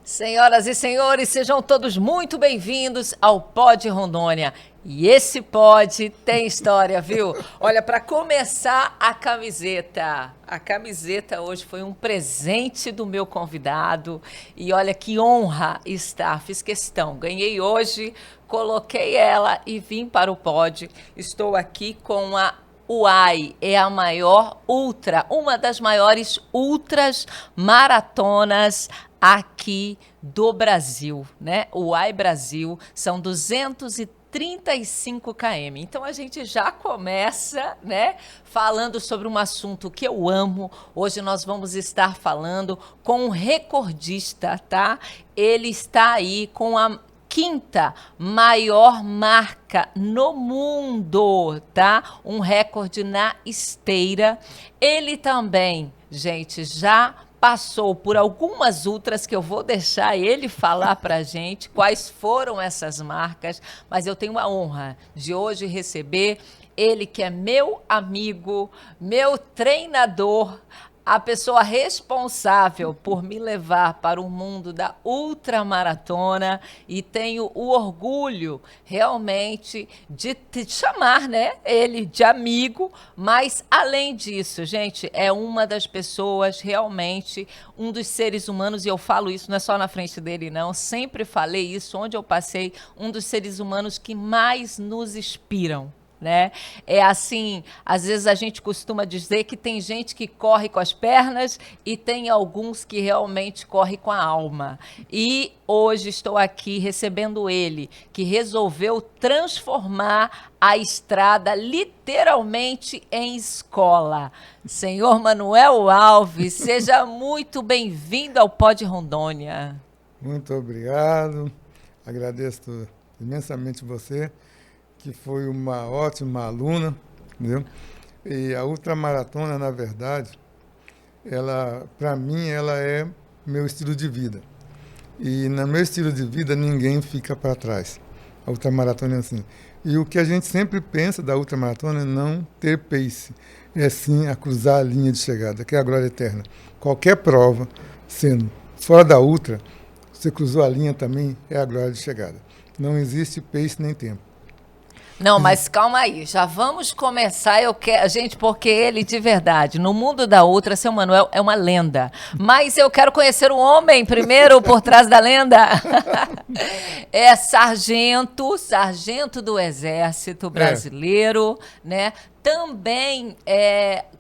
Senhoras e senhores, sejam todos muito bem-vindos ao Pod Rondônia. E esse pod tem história, viu? Olha, para começar, a camiseta. A camiseta hoje foi um presente do meu convidado. E olha que honra estar. Fiz questão. Ganhei hoje, coloquei ela e vim para o pod. Estou aqui com a UAI, é a maior ultra, uma das maiores ultras maratonas aqui do Brasil, né? O UAI Brasil são 235 km. Então a gente já começa, né, falando sobre um assunto que eu amo. Hoje nós vamos estar falando com um recordista, tá? Ele está aí com a quinta maior marca no mundo, tá? Um recorde na esteira. Ele também, gente, já passou por algumas ultras que eu vou deixar ele falar pra gente quais foram essas marcas, mas eu tenho a honra de hoje receber ele que é meu amigo, meu treinador, a pessoa responsável por me levar para o mundo da ultramaratona, e tenho o orgulho realmente de te chamar, né, ele de amigo, mas além disso, gente, é uma das pessoas realmente, um dos seres humanos, e eu falo isso não é só na frente dele não, sempre falei isso onde eu passei, um dos seres humanos que mais nos inspiram. Né? É assim, às vezes a gente costuma dizer que tem gente que corre com as pernas e tem alguns que realmente corre com a alma. E hoje estou aqui recebendo ele, que resolveu transformar a estrada literalmente em escola. Senhor Manuel Alves, seja muito bem-vindo ao Pod Rondônia. Muito obrigado, agradeço imensamente você, que foi uma ótima aluna, entendeu? E a ultramaratona, na verdade, ela, para mim, ela é meu estilo de vida. E no meu estilo de vida, ninguém fica para trás. A ultramaratona é assim. E o que a gente sempre pensa da ultramaratona é não ter pace, é sim a cruzar a linha de chegada, que é a glória eterna. Qualquer prova, sendo fora da ultra, você cruzou a linha também, é a glória de chegada. Não existe pace nem tempo. Não, mas calma aí, já vamos começar. Eu quero, gente, porque ele de verdade, no mundo da outra, seu Manuel é uma lenda. Mas eu quero conhecer o homem primeiro por trás da lenda. É sargento do Exército Brasileiro, né? Também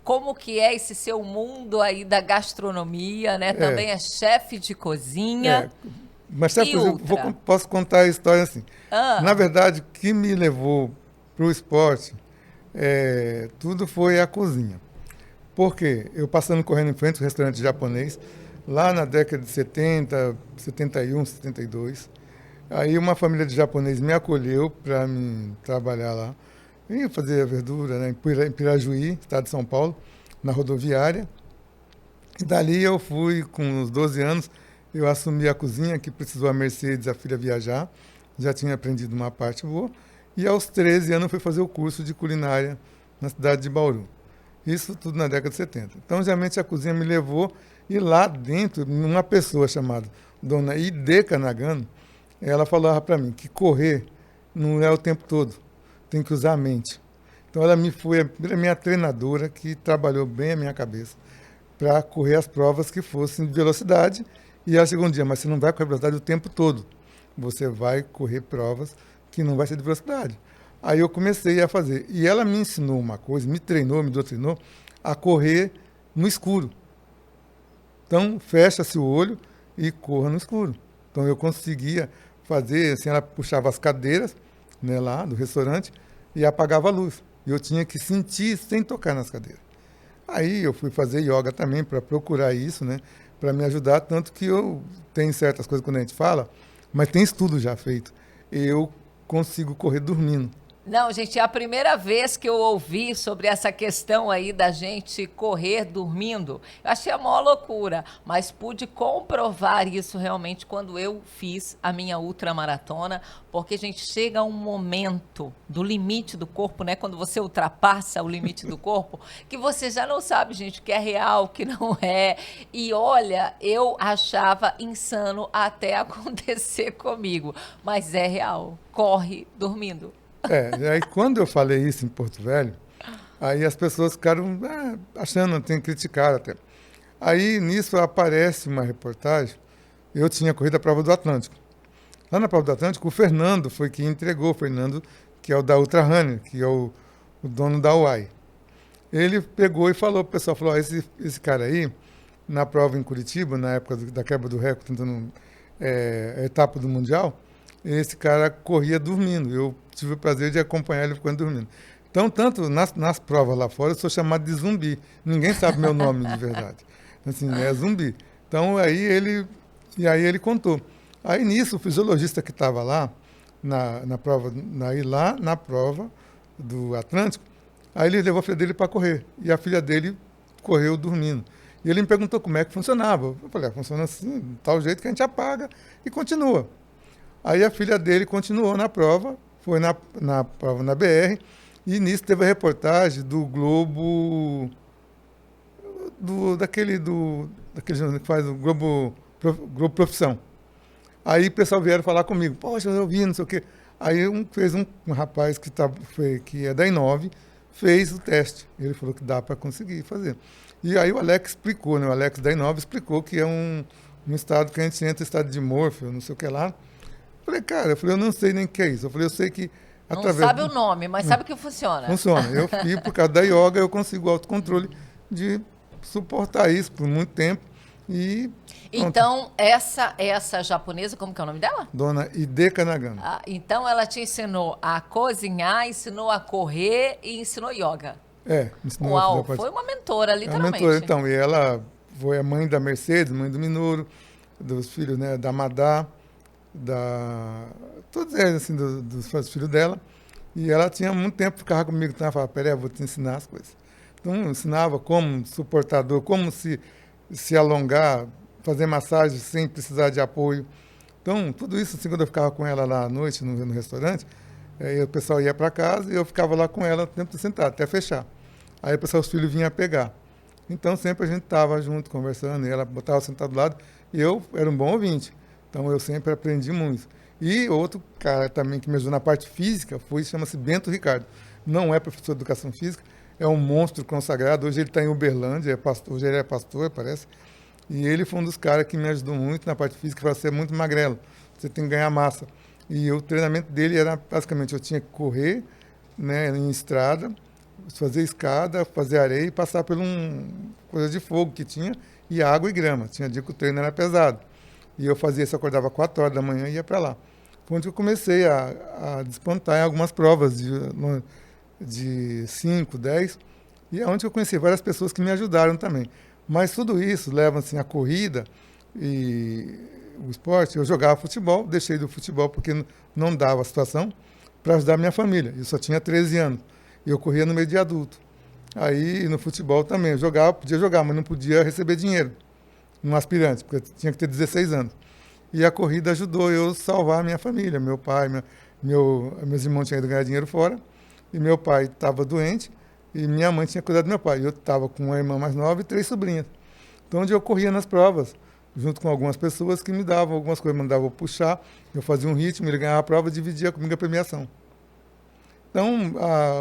como que é esse seu mundo aí da gastronomia, né? Também é chefe de cozinha. Mas sabe, E por exemplo, outra. posso contar a história assim. Na Ah, verdade, o que me levou para o esporte, tudo foi a cozinha. Por quê? Eu passando correndo em frente ao restaurante japonês, lá na década de 70, 71, 72. Aí uma família de japonês me acolheu para me trabalhar lá. E fazer a verdura, né, em Pirajuí, estado de São Paulo, na rodoviária. E dali eu fui, com uns 12 anos, eu assumi a cozinha, que precisou a Mercedes, a filha, viajar. Já tinha aprendido uma parte boa. E aos 13 anos eu fui fazer o curso de culinária na cidade de Bauru. Isso tudo na década de 70. Então, realmente, a cozinha me levou. E lá dentro, uma pessoa chamada Dona Ideca Nagano, ela falava para mim que correr não é o tempo todo. Tem que usar a mente. Então, ela me foi a minha treinadora, que trabalhou bem a minha cabeça para correr as provas que fossem de velocidade. E ela chegou um dia, mas você não vai correr velocidade o tempo todo. Você vai correr provas que não vai ser de velocidade. Aí eu comecei a fazer. E ela me ensinou uma coisa, me treinou, me doutrinou a correr no escuro. Então, fecha-se o olho e corra no escuro. Então, eu conseguia fazer, assim, ela puxava as cadeiras, né, lá do restaurante e apagava a luz. E eu tinha que sentir sem tocar nas cadeiras. Aí eu fui fazer yoga também para procurar isso, né? Para me ajudar, tanto que eu tenho certas coisas quando a gente fala, mas tem estudo já feito. Eu consigo correr dormindo. Não, gente, é a primeira vez que eu ouvi sobre essa questão aí da gente correr dormindo. Eu achei a maior loucura, mas pude comprovar isso realmente quando eu fiz a minha ultramaratona, porque a gente chega a um momento do limite do corpo, né? Quando você ultrapassa o limite do corpo, que você já não sabe, gente, o que é real, o que não é. E olha, eu achava insano até acontecer comigo, mas é real. Corre dormindo. Aí quando eu falei isso em Porto Velho, aí as pessoas ficaram achando, tem criticar até. Aí nisso aparece uma reportagem, eu tinha corrido a prova do Atlântico. Lá na prova do Atlântico, o Fernando foi quem entregou, o Fernando, que é o da Ultra Runner, que é o dono da UAI. Ele pegou e falou pro pessoal, falou, esse cara aí, na prova em Curitiba, na época da quebra do recorde, tentando a etapa do Mundial, esse cara corria dormindo. Eu tive o prazer de acompanhar ele quando dormindo. Então, tanto nas provas lá fora, eu sou chamado de zumbi. Ninguém sabe meu nome de verdade. Assim, é zumbi. Então, aí ele contou. Aí, nisso, o fisiologista que estava lá, na prova, lá na prova do Atlântico, aí ele levou a filha dele para correr. E a filha dele correu dormindo. E ele me perguntou como é que funcionava. Eu falei, funciona assim, de tal jeito que a gente apaga e continua. Aí a filha dele continuou na prova, foi na prova na BR, e nisso teve a reportagem do Globo, daquele que faz o Globo Profissão. Aí o pessoal vieram falar comigo, poxa, eu vi, não sei o quê. Aí um rapaz que é da Inove, fez o teste. Ele falou que dá para conseguir fazer. E aí o Alex explicou, né? O Alex da Inove explicou que é um estado que a gente entra em estado de morfo, não sei o que lá. Falei, cara, eu não sei nem o que é isso. Eu falei, eu sei que não sabe o nome, mas sabe que funciona. Funciona. E por causa da yoga, eu consigo o autocontrole de suportar isso por muito tempo. E então, essa japonesa, como que é o nome dela? Dona Hideka Nagano. Então, ela te ensinou a cozinhar, ensinou a correr e ensinou yoga. Ensinou. Uau, foi uma mentora, literalmente. Uma mentora, então. E ela foi a mãe da Mercedes, mãe do Minoru, dos filhos, né, da Madá, todos eles, assim, dos filhos dela. E ela tinha muito tempo, ficava comigo, então ela falava, peraí, eu vou te ensinar as coisas. Então, eu ensinava como suportar dor, como se alongar, fazer massagem sem precisar de apoio. Então, tudo isso, assim, quando eu ficava com ela lá à noite, no restaurante, aí o pessoal ia para casa e eu ficava lá com ela o tempo sentado, até fechar. Aí o pessoal, os filhos vinham pegar. Então, sempre a gente estava junto, conversando, e ela botava sentado do lado, e eu era um bom ouvinte. Então, eu sempre aprendi muito. E outro cara também que me ajudou na parte física chama-se Bento Ricardo. Não é professor de educação física, é um monstro consagrado. Hoje ele está em Uberlândia, hoje ele é pastor, parece. E ele foi um dos caras que me ajudou muito na parte física, para ser muito magrelo. Você tem que ganhar massa. E o treinamento dele era, basicamente, eu tinha que correr, né, em estrada, fazer escada, fazer areia e passar por coisa de fogo que tinha, e água e grama. Tinha dia que o treino era pesado. E eu fazia isso, acordava 4 horas da manhã e ia para lá. Foi onde eu comecei a despontar em algumas provas de 5, 10, e é onde eu conheci várias pessoas que me ajudaram também. Mas tudo isso leva, assim, a corrida e o esporte. Eu jogava futebol, deixei do futebol porque não dava a situação para ajudar a minha família. Eu só tinha 13 anos e eu corria no meio de adulto. Aí no futebol também, eu jogava, podia jogar, mas não podia receber dinheiro no aspirante, porque eu tinha que ter 16 anos. E a corrida ajudou eu a salvar a minha família. Meu pai, meus irmãos tinham ido ganhar dinheiro fora, e meu pai estava doente, e minha mãe tinha cuidado do meu pai. Eu estava com uma irmã mais nova e 3 sobrinhas. Então, onde eu corria nas provas, junto com algumas pessoas que me davam algumas coisas, mandavam eu puxar, eu fazia um ritmo, ele ganhava a prova e dividia comigo a premiação. Então,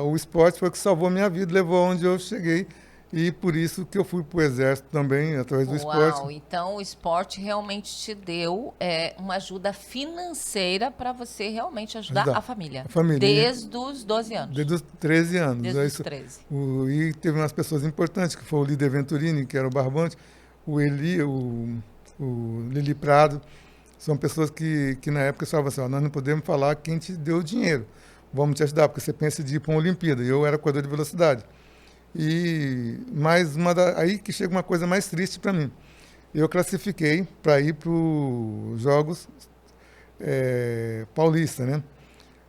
o esporte foi o que salvou a minha vida, levou aonde eu cheguei, e por isso que eu fui para o Exército também, através do esporte. Uau, então o esporte realmente te deu uma ajuda financeira para você realmente ajudar a família. A família. Desde os 12 anos. Desde os 13 anos. Desde os 13. E teve umas pessoas importantes, que foi o líder Venturini, que era o barbante, o Lili Prado. São pessoas que na época falavam assim, nós não podemos falar quem te deu o dinheiro. Vamos te ajudar, porque você pensa de ir para uma Olimpíada. E eu era corredor de velocidade. Mas aí que chega uma coisa mais triste para mim. Eu classifiquei para ir para os Jogos Paulista, né?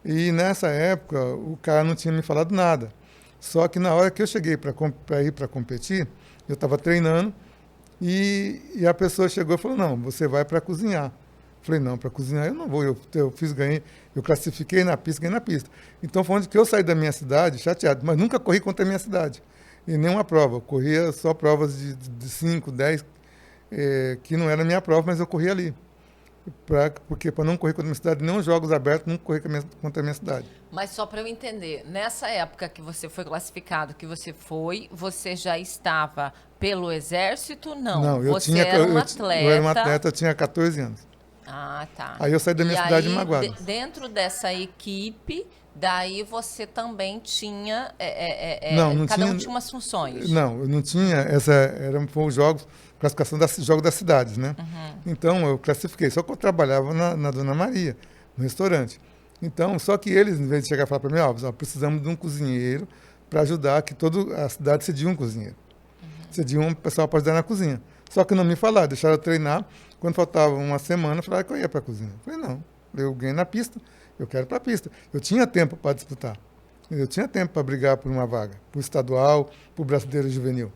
E nessa época, o cara não tinha me falado nada. Só que na hora que eu cheguei para ir para competir, eu estava treinando e a pessoa chegou e falou, não, você vai para cozinhar. Falei, não, para cozinhar eu não vou, ganhei, eu classifiquei na pista, ganhei na pista. Então foi onde que eu saí da minha cidade, chateado, mas nunca corri contra a minha cidade. E nenhuma prova, eu corria só provas de 5, 10, que não era a minha prova, mas eu corria ali. Porque para não correr contra a minha cidade, nem os jogos abertos, nunca corri contra a minha cidade. Mas só para eu entender, nessa época que você foi classificado, que você foi, você já estava pelo Exército? Não, você era um atleta. Eu era um atleta, eu tinha 14 anos. Ah, tá. Aí eu saí da minha cidade em Maguada. Dentro dessa equipe, daí você também tinha... cada um tinha umas funções. Não, eu não tinha. Foram os jogos, classificação dos jogos das cidades, né? Uhum. Então eu classifiquei. Só que eu trabalhava na Dona Maria, no restaurante. Então, só que eles, em vez de chegar e falar para mim, precisamos de um cozinheiro para ajudar, que toda a cidade cedia um cozinheiro. Uhum. Cedia um pessoal para ajudar na cozinha. Só que não me falaram, deixaram eu treinar. Quando faltava uma semana, falaram que eu ia para a cozinha. Eu falei, não, eu ganhei na pista, eu quero para a pista. Eu tinha tempo para disputar. Eu tinha tempo para brigar por uma vaga, por estadual, por brasileiro juvenil.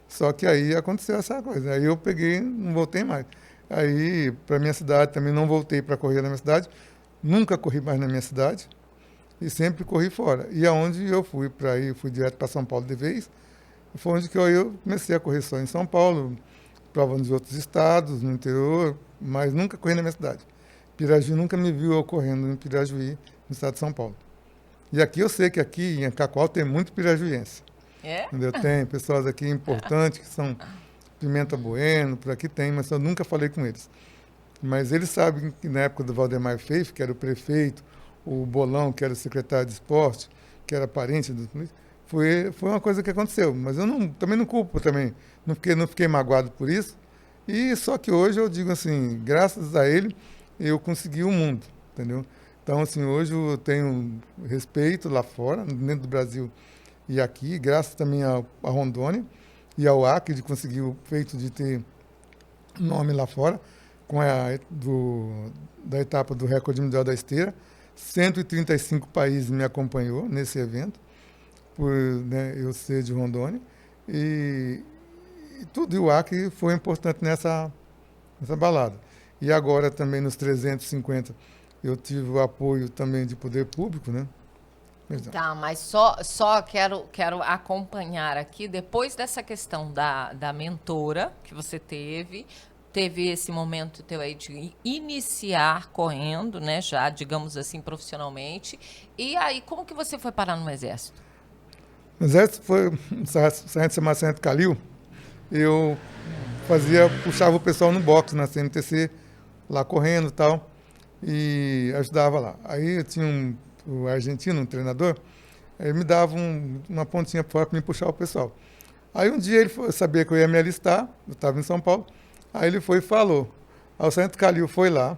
Só que aí aconteceu essa coisa. Aí eu peguei, não voltei mais. Aí, para minha cidade, também não voltei para correr na minha cidade. Nunca corri mais na minha cidade. E sempre corri fora. E aonde eu fui para ir, fui direto para São Paulo de vez. Foi onde que eu comecei a correr só em São Paulo, prova nos outros estados, no interior, mas nunca corri na minha cidade. Pirajuí nunca me viu eu correndo em Pirajuí, no estado de São Paulo. E aqui eu sei que aqui em Cacoal tem muito pirajuiense. É? Entendeu? Tem pessoas aqui importantes que são Pimenta Bueno, por aqui tem, mas eu nunca falei com eles. Mas eles sabem que na época do Valdemar Feif, que era o prefeito, o Bolão, que era o secretário de esporte, que era parente do... Foi uma coisa que aconteceu, mas eu também não culpo também, não fiquei magoado por isso. E só que hoje eu digo assim, graças a ele, eu consegui o mundo, entendeu? Então, assim, hoje eu tenho respeito lá fora, dentro do Brasil e aqui, graças também a Rondônia e ao Acre, de conseguir o feito de ter nome lá fora, com da etapa do recorde mundial da esteira. 135 países me acompanhou nesse evento, por eu ser de Rondônia, e tudo, e o Acre foi importante nessa balada. E agora também nos 350 eu tive o apoio também de poder público, né? Tá, mas só quero acompanhar aqui, depois dessa questão da mentora que você teve esse momento teu aí de iniciar correndo, né, já, digamos assim, profissionalmente, e aí como que você foi parar no Exército? O Exército foi um sargento chamado Sargento Calil. Eu puxava o pessoal no boxe, na CMTC, lá correndo e tal, e ajudava lá. Aí eu tinha o argentino, um treinador, ele me dava uma pontinha fora para me puxar o pessoal. Aí um dia ele sabia que eu ia me alistar, eu estava em São Paulo, aí ele foi e falou. Aí o Sargento Calil foi lá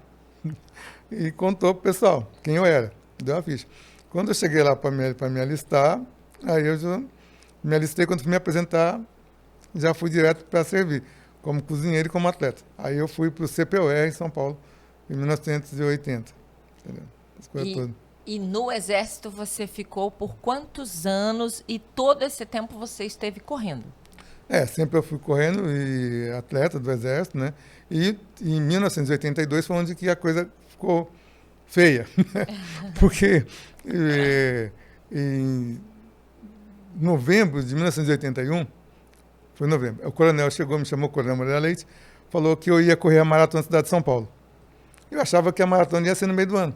e contou pro pessoal quem eu era, deu a ficha. Quando eu cheguei lá para me alistar, aí eu já me alistei, quando fui me apresentar, já fui direto para servir, como cozinheiro e como atleta. Aí eu fui para o CPOR em São Paulo, em 1980. Entendeu? As coisas todas. E no Exército você ficou por quantos anos e todo esse tempo você esteve correndo? Sempre eu fui correndo e atleta do Exército, né? E em 1982 foi onde que a coisa ficou feia. Porque em novembro de 1981, foi novembro, o coronel chegou, me chamou, o coronel Moreira Leite, falou que eu ia correr a maratona da cidade de São Paulo. Eu achava que a maratona ia ser no meio do ano.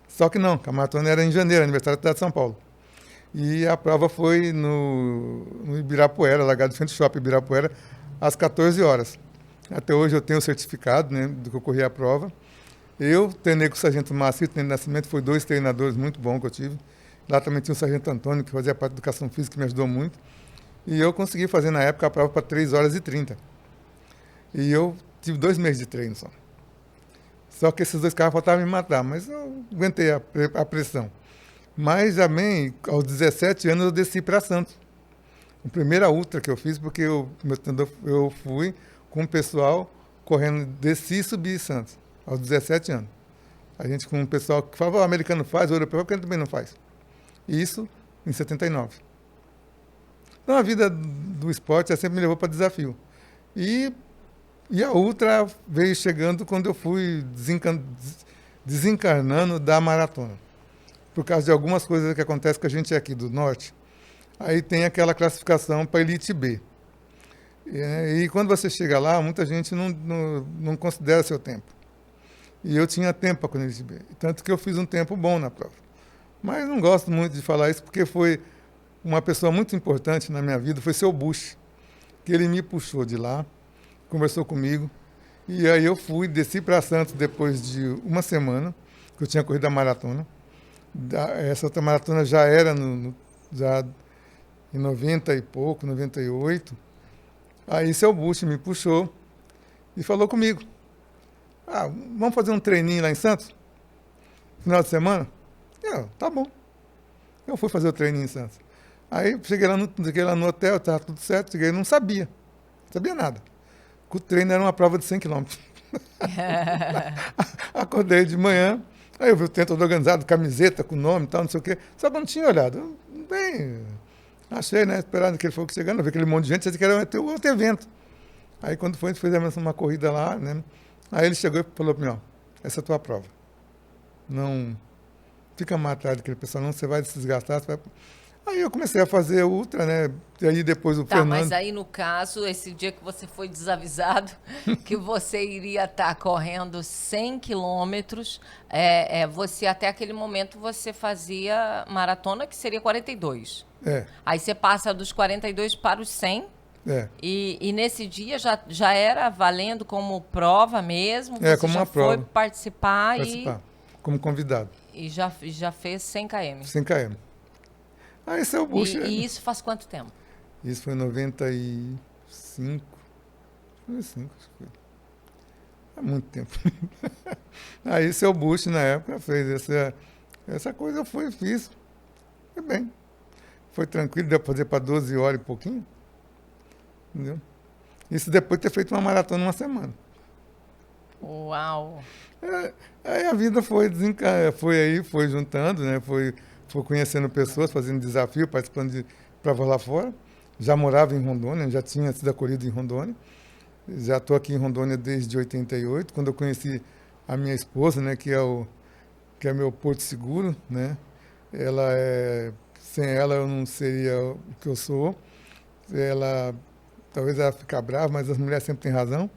Só que não, que a maratona era em janeiro, aniversário da cidade de São Paulo. E a prova foi no Ibirapuera, Largado de Frente Shopping Ibirapuera, às 14 horas. Até hoje eu tenho o certificado, né, do que eu corri a prova. Eu treinei com o sargento Márcio de Nascimento, foi 2 treinadores muito bons que eu tive. Lá também tinha o sargento Antônio, que fazia parte da educação física, que me ajudou muito. E eu consegui fazer na época a prova para 3 horas e 30. E eu tive 2 meses de treino só. Só que esses 2 carros faltavam me matar, mas eu aguentei a pressão. Mas também, aos 17 anos, eu desci para Santos. A primeira ultra que eu fiz, porque eu fui com o pessoal correndo, desci e subi em Santos, aos 17 anos. A gente com um pessoal que falava, o americano faz, o europeu, porque ele também não faz. Isso em 79. Então a vida do esporte sempre me levou para desafio. E, e a Ultra veio chegando quando eu fui desencarnando da maratona. Por causa de algumas coisas que acontecem com a gente aqui do norte. Aí tem aquela classificação para Elite B. E quando você chega lá, muita gente não considera seu tempo. E eu tinha tempo para a Elite B. Tanto que eu fiz um tempo bom na prova. Mas não gosto muito de falar isso, porque foi uma pessoa muito importante na minha vida, foi seu Bush, que ele me puxou de lá, conversou comigo, e aí eu desci para Santos depois de uma semana, que eu tinha corrido a maratona. Essa outra maratona já era já em 90 e pouco, 98. Aí seu Bush me puxou e falou comigo. Vamos fazer um treininho lá em Santos? Final de semana? Tá bom. Eu fui fazer o treininho em Santos. Aí cheguei lá no hotel, estava tudo certo, cheguei, não sabia nada. O treino era uma prova de 100 quilômetros. Acordei de manhã, aí eu vi o treino todo organizado, camiseta com nome e tal, não sei o quê. Só que eu não tinha olhado. Bem, achei, né? Esperando que ele fosse chegando, vi aquele monte de gente, achei que era outro evento. Aí quando foi, a gente fez uma corrida lá, né? Aí ele chegou e falou para mim, essa é a tua prova. Não fica mais atrás daquele pessoal, não, você vai se desgastar, você vai... Aí eu comecei a fazer ultra, né? E aí depois o Fernando... Mas aí no caso, esse dia que você foi desavisado, que você iria estar correndo 100 quilômetros, você até aquele momento você fazia maratona, que seria 42. Aí você passa dos 42 para os 100. E nesse dia já era valendo como prova mesmo? Você como já uma prova. Foi participar como convidado. E já fez 100 km. 100 km. Aí esse é o Bush. E isso faz quanto tempo? Isso foi em 95. 95, acho que foi. Há muito tempo. Aí seu Bush, na época, fez essa coisa, eu fiz. Foi bem. Foi tranquilo, deu para fazer para 12 horas e pouquinho. Entendeu? Isso depois de ter feito uma maratona uma semana. Uau! Aí a vida foi juntando, né? Foi conhecendo pessoas, fazendo desafio, participando de provas lá fora. Já morava em Rondônia, já tinha sido acolhido em Rondônia. Já estou aqui em Rondônia desde 88, quando eu conheci a minha esposa, né? Que é meu porto seguro, né? Sem ela eu não seria o que eu sou. Talvez ela fique brava, mas as mulheres sempre têm razão.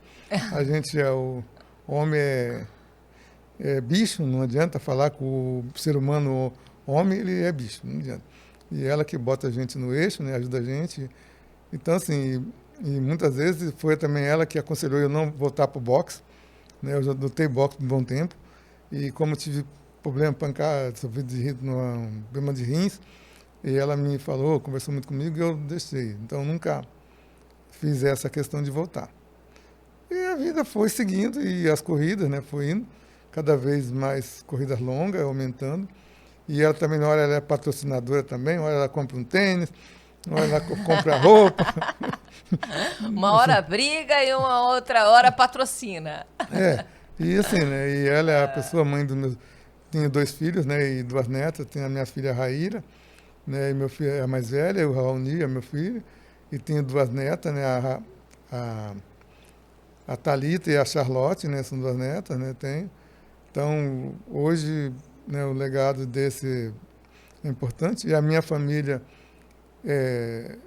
A gente o homem é bicho, não adianta falar com o ser humano homem, ele é bicho, não adianta. E ela que bota a gente no eixo, né, ajuda a gente. Então, assim, e muitas vezes foi também ela que aconselhou eu não voltar para o boxe. Né, eu já lutei boxe por um bom tempo. E como tive problema pancada, sofri problema de rins, e ela me falou, conversou muito comigo e eu deixei. Então, nunca fiz essa questão de voltar. E a vida foi seguindo e as corridas, né, foi indo. Cada vez mais corridas longas, aumentando. E ela também, na hora, ela é patrocinadora também, uma hora ela compra um tênis, uma hora ela compra roupa. Uma hora briga e uma outra hora patrocina. E assim, né, e ela é a pessoa, mãe dos meus... Tenho 2 filhos, né, e 2 netas, tenho a minha filha Raíra, né, e meu filho é a mais velha, o Raoni é meu filho, e tenho 2 netas, né, a Thalita e a Charlotte, né, são 2 netas, né, tenho. Então, hoje, né, o legado desse é importante. E a minha família,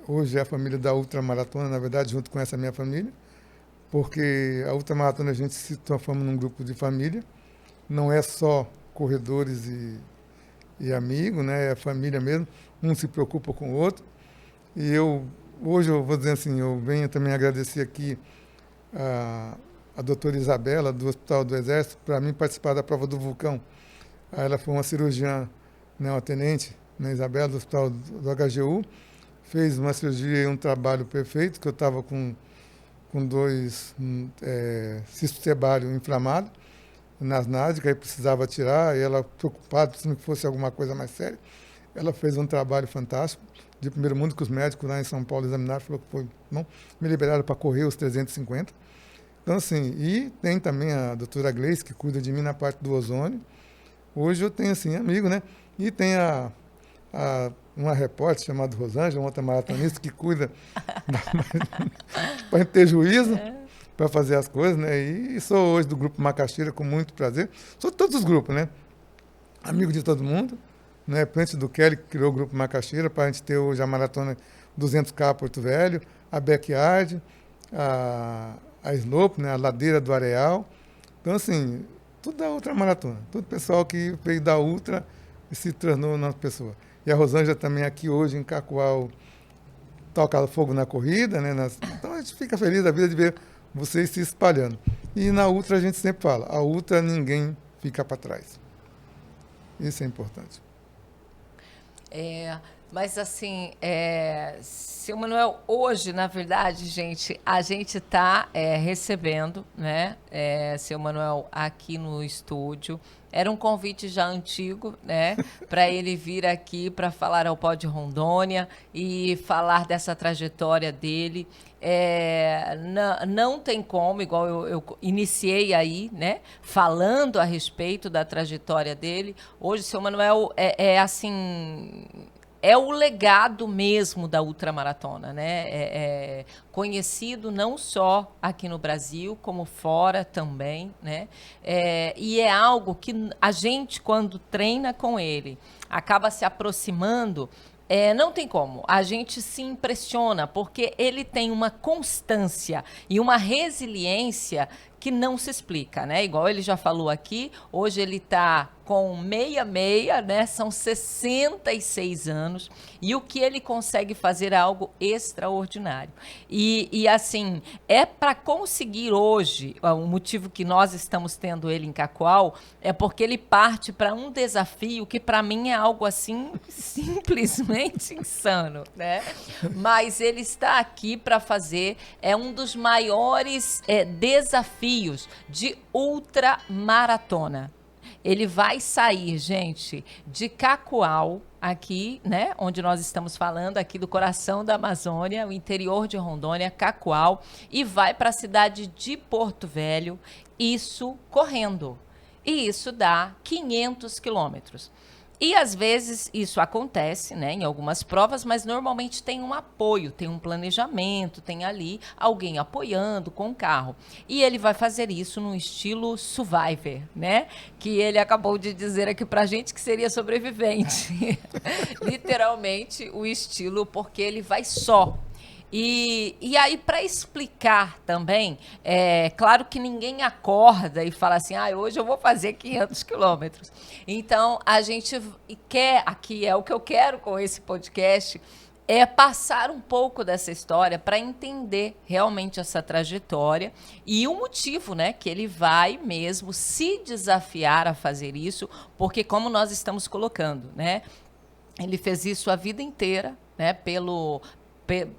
hoje é a família da Ultramaratona, na verdade, junto com essa minha família, porque a Ultramaratona a gente se transforma num grupo de família, não é só corredores e amigos, né, é família mesmo, um se preocupa com o outro. E hoje eu vou dizer assim, eu venho também agradecer aqui a doutora Isabela, do Hospital do Exército, para mim participar da prova do vulcão. Ela foi uma cirurgiã, né, uma tenente, né, Isabela, do Hospital do HGU, fez uma cirurgia e um trabalho perfeito, que eu estava com 2 cistos sebáreos inflamados nas nádegas, aí precisava tirar, e ela, preocupada, se não fosse alguma coisa mais séria, ela fez um trabalho fantástico, de primeiro mundo, que os médicos lá em São Paulo examinaram, falou que foi bom, me liberaram para correr os 350. Então, assim, e tem também a doutora Gleice, que cuida de mim na parte do ozônio, Hoje eu tenho, assim, amigo, né? E tem uma repórter chamada Rosângela, uma outra maratonista que cuida para gente ter juízo para fazer as coisas, né? E sou hoje do Grupo Macaxeira com muito prazer. Sou de todos os grupos, né? Amigo de todo mundo, né? Frente do Kelly, que criou o Grupo Macaxeira para a gente ter hoje a maratona 200K Porto Velho, a Backyard, a Slope, né? A Ladeira do Areal. Então, assim, tudo da Ultra Maratona. Todo pessoal que veio da Ultra e se tornou nossa pessoa. E a Rosângela também aqui hoje em Cacoal toca fogo na corrida, né? Então a gente fica feliz da vida de ver vocês se espalhando. E na Ultra a gente sempre fala, a Ultra ninguém fica para trás. Isso é importante. Mas assim, seu Manuel, hoje, na verdade, gente, a gente está recebendo, né, seu Manuel aqui no estúdio. Era um convite já antigo, né, para ele vir aqui para falar ao Pod Rondônia e falar dessa trajetória dele. Não tem como, igual eu iniciei aí, né, falando a respeito da trajetória dele. Hoje, seu Manuel assim, é o legado mesmo da ultramaratona, né? Conhecido não só aqui no Brasil, como fora também, né? E é algo que a gente, quando treina com ele, acaba se aproximando. Não tem como. A gente se impressiona porque ele tem uma constância e uma resiliência que não se explica, né? Igual ele já falou aqui, hoje ele está com 66, né? São 66 anos e o que ele consegue fazer é algo extraordinário. E assim, para conseguir hoje, o motivo que nós estamos tendo ele em Cacoal é porque ele parte para um desafio que para mim é algo assim simplesmente insano, né? Mas ele está aqui para fazer um dos maiores desafios de ultramaratona. Ele vai sair, gente, de Cacoal, aqui, né, onde nós estamos falando, aqui do coração da Amazônia, o interior de Rondônia, Cacoal, e vai para a cidade de Porto Velho, isso correndo. E isso dá 500 quilômetros. E às vezes isso acontece, né, em algumas provas, mas normalmente tem um apoio, tem um planejamento, tem ali alguém apoiando com o carro. E ele vai fazer isso no estilo Survivor, né? Que ele acabou de dizer aqui pra gente que seria sobrevivente. Literalmente o estilo, porque ele vai só. E aí, para explicar também, claro que ninguém acorda e fala assim, hoje eu vou fazer 500 quilômetros. Então, a gente quer, aqui é o que eu quero com esse podcast, é passar um pouco dessa história para entender realmente essa trajetória e o motivo, né, que ele vai mesmo se desafiar a fazer isso, porque como nós estamos colocando, né, ele fez isso a vida inteira, né,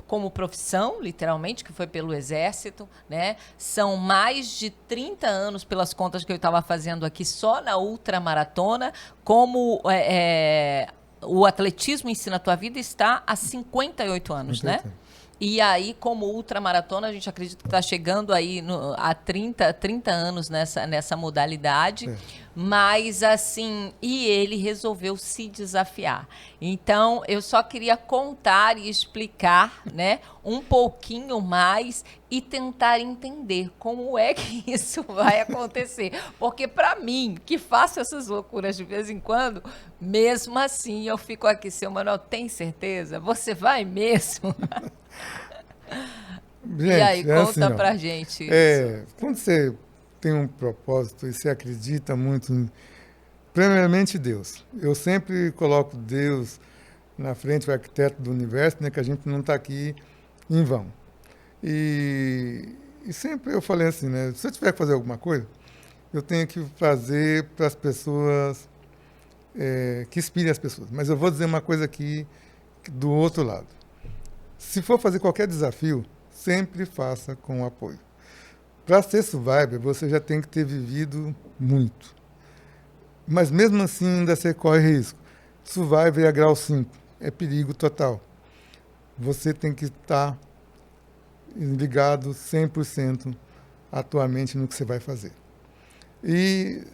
como profissão, literalmente, que foi pelo Exército, né? São mais de 30 anos, pelas contas que eu estava fazendo aqui, só na ultramaratona, como o atletismo ensina a tua vida está há 58 anos, né? E aí, como ultramaratona, a gente acredita que está chegando aí a 30 anos nessa modalidade. Mas, assim, e ele resolveu se desafiar. Então, eu só queria contar e explicar, né, um pouquinho mais e tentar entender como é que isso vai acontecer. Porque, para mim, que faço essas loucuras de vez em quando, mesmo assim, eu fico aqui, seu Manuel, tem certeza? Você vai mesmo? Gente, e aí, conta assim, pra gente isso. Quando você tem um propósito e você acredita muito, primeiramente Deus. Eu sempre coloco Deus na frente, o arquiteto do universo, né, que a gente não está aqui em vão. E sempre eu falei assim, né, se eu tiver que fazer alguma coisa, eu tenho que fazer para as pessoas, que inspirem as pessoas. Mas eu vou dizer uma coisa aqui do outro lado. Se for fazer qualquer desafio, sempre faça com apoio. Para ser survivor, você já tem que ter vivido muito. Mas mesmo assim, ainda você corre risco. Survivor é grau 5, é perigo total. Você tem que estar ligado 100% atualmente no que você vai fazer. E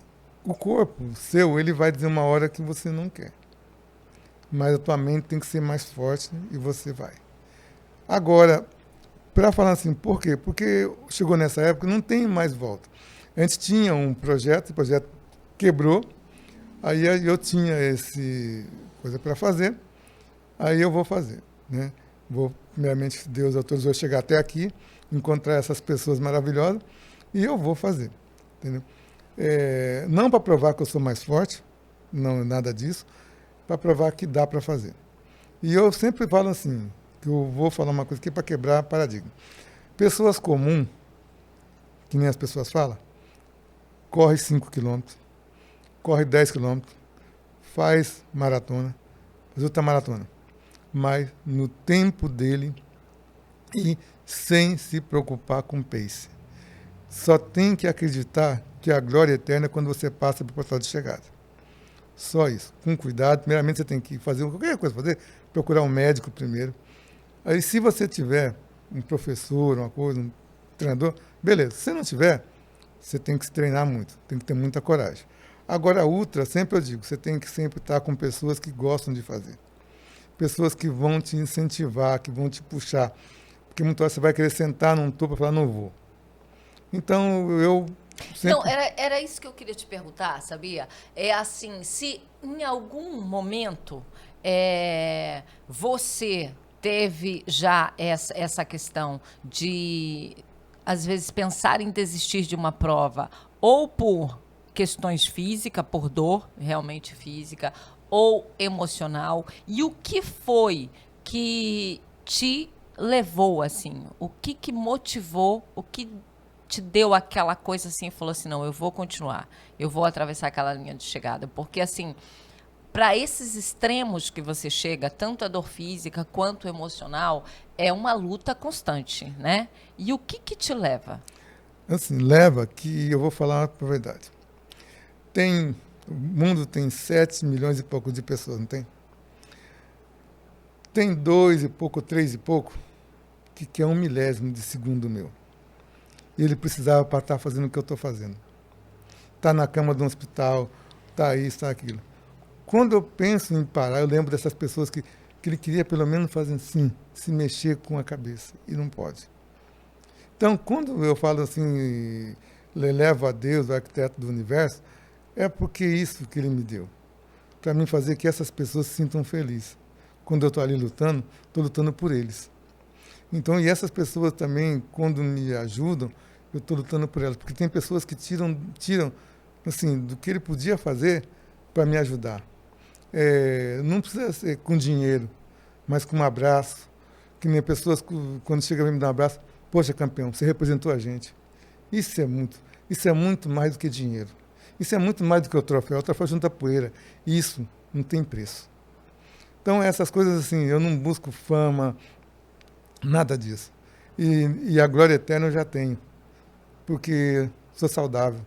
o corpo seu, ele vai dizer uma hora que você não quer. Mas a tua mente tem que ser mais forte e você vai. Agora, para falar assim, por quê? Porque chegou nessa época, não tem mais volta. A gente tinha um projeto, o projeto quebrou, aí eu tinha esse coisa para fazer, aí eu vou fazer, né? Vou, primeiramente, Deus autorizou chegar até aqui, encontrar essas pessoas maravilhosas, e eu vou fazer, entendeu? Não para provar que eu sou mais forte, não nada disso, para provar que dá para fazer. E eu sempre falo assim, que eu vou falar uma coisa aqui para quebrar paradigma. Pessoas comuns, que nem as pessoas falam, corre 5 quilômetros, corre 10 quilômetros, faz maratona, faz outra maratona, mas no tempo dele e sem se preocupar com pace. Só tem que acreditar que a glória eterna é quando você passa para o portal de chegada. Só isso, com cuidado. Primeiramente você tem que fazer qualquer coisa, procurar um médico primeiro. Aí se você tiver um professor, uma coisa, um treinador, beleza. Se não tiver, você tem que se treinar muito, tem que ter muita coragem. Agora, a ultra, sempre eu digo, você tem que sempre estar com pessoas que gostam de fazer. Pessoas que vão te incentivar, que vão te puxar. Porque muitas vezes você vai querer sentar num topo e falar, não vou. Então, eu sempre... Não, era isso que eu queria te perguntar, sabia? É assim, se em algum momento você teve já essa questão de, às vezes, pensar em desistir de uma prova, ou por questões físicas, por dor realmente física, ou emocional, e o que foi que te levou, assim? O que motivou, o que te deu aquela coisa assim e falou assim, não, eu vou continuar, eu vou atravessar aquela linha de chegada? Porque, assim, para esses extremos que você chega, tanto a dor física quanto emocional, é uma luta constante, né? E o que te leva? Assim, leva que eu vou falar a verdade. O mundo tem 7 milhões e pouco de pessoas, não tem? Tem 2 e pouco, 3 e pouco, que é 1 milésimo de segundo meu. E ele precisava para estar fazendo o que eu estou fazendo. Está na cama de um hospital, está isso, está aquilo. Quando eu penso em parar, eu lembro dessas pessoas que ele queria pelo menos fazer assim, se mexer com a cabeça, e não pode. Então, quando eu falo assim, levo a Deus, o arquiteto do universo, é porque isso que ele me deu. Para mim fazer que essas pessoas se sintam felizes. Quando eu estou ali lutando, estou lutando por eles. Então, e essas pessoas também, quando me ajudam, eu estou lutando por elas. Porque tem pessoas que tiram assim, do que ele podia fazer para me ajudar. Não precisa ser com dinheiro, mas com um abraço. Que nem pessoas, quando chegam a me dar um abraço, poxa, campeão, você representou a gente. Isso é muito mais do que dinheiro. Isso é muito mais do que o troféu junta poeira. Isso não tem preço. Então, essas coisas assim, eu não busco fama, nada disso. E a glória eterna eu já tenho, porque sou saudável.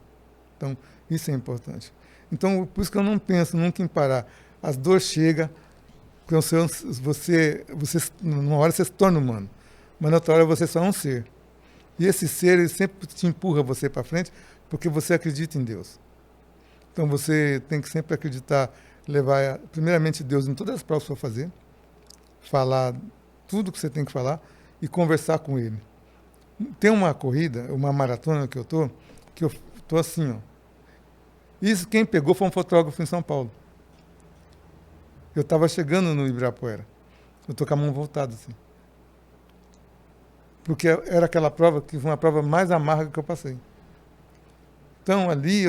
Então, isso é importante. Então, por isso que eu não penso nunca em parar. As dores chegam, você, numa hora você se torna humano, mas na outra hora você só é um ser. E esse ser, ele sempre te empurra você para frente, porque você acredita em Deus. Então, você tem que sempre acreditar, levar, primeiramente, Deus em todas as provas que for fazer, falar tudo que você tem que falar e conversar com Ele. Tem uma corrida, uma maratona que eu tô assim, ó. Isso quem pegou foi um fotógrafo em São Paulo. Eu estava chegando no Ibirapuera. Eu tô com a mão voltada assim. Porque era aquela prova que foi uma prova mais amarga que eu passei. Então, ali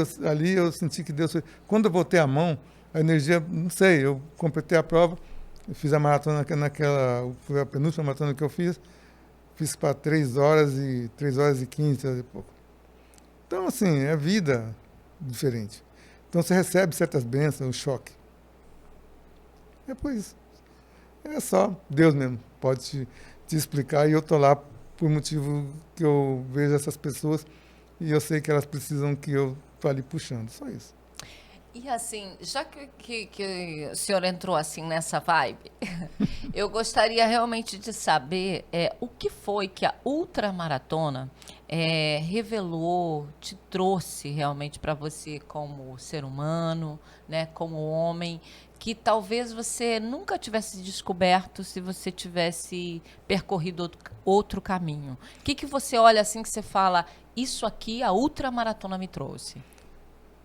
eu senti que Deus foi... Quando eu voltei a mão, a energia, não sei, eu completei a prova, eu fiz a maratona foi a penúltima maratona que eu fiz para 3 horas e 15, 3 horas e pouco. Então, assim, é vida diferente. Então, você recebe certas bênçãos, um choque. É por isso. É só Deus mesmo pode te explicar, e eu estou lá por motivo que eu vejo essas pessoas e eu sei que elas precisam que eu estou ali puxando, só isso. E assim, já que o senhor entrou assim nessa vibe, eu gostaria realmente de saber o que foi que a ultramaratona revelou, te trouxe realmente para você como ser humano, né, como homem, que talvez você nunca tivesse descoberto se você tivesse percorrido outro caminho? O que você olha assim que você fala, isso aqui a ultramaratona me trouxe?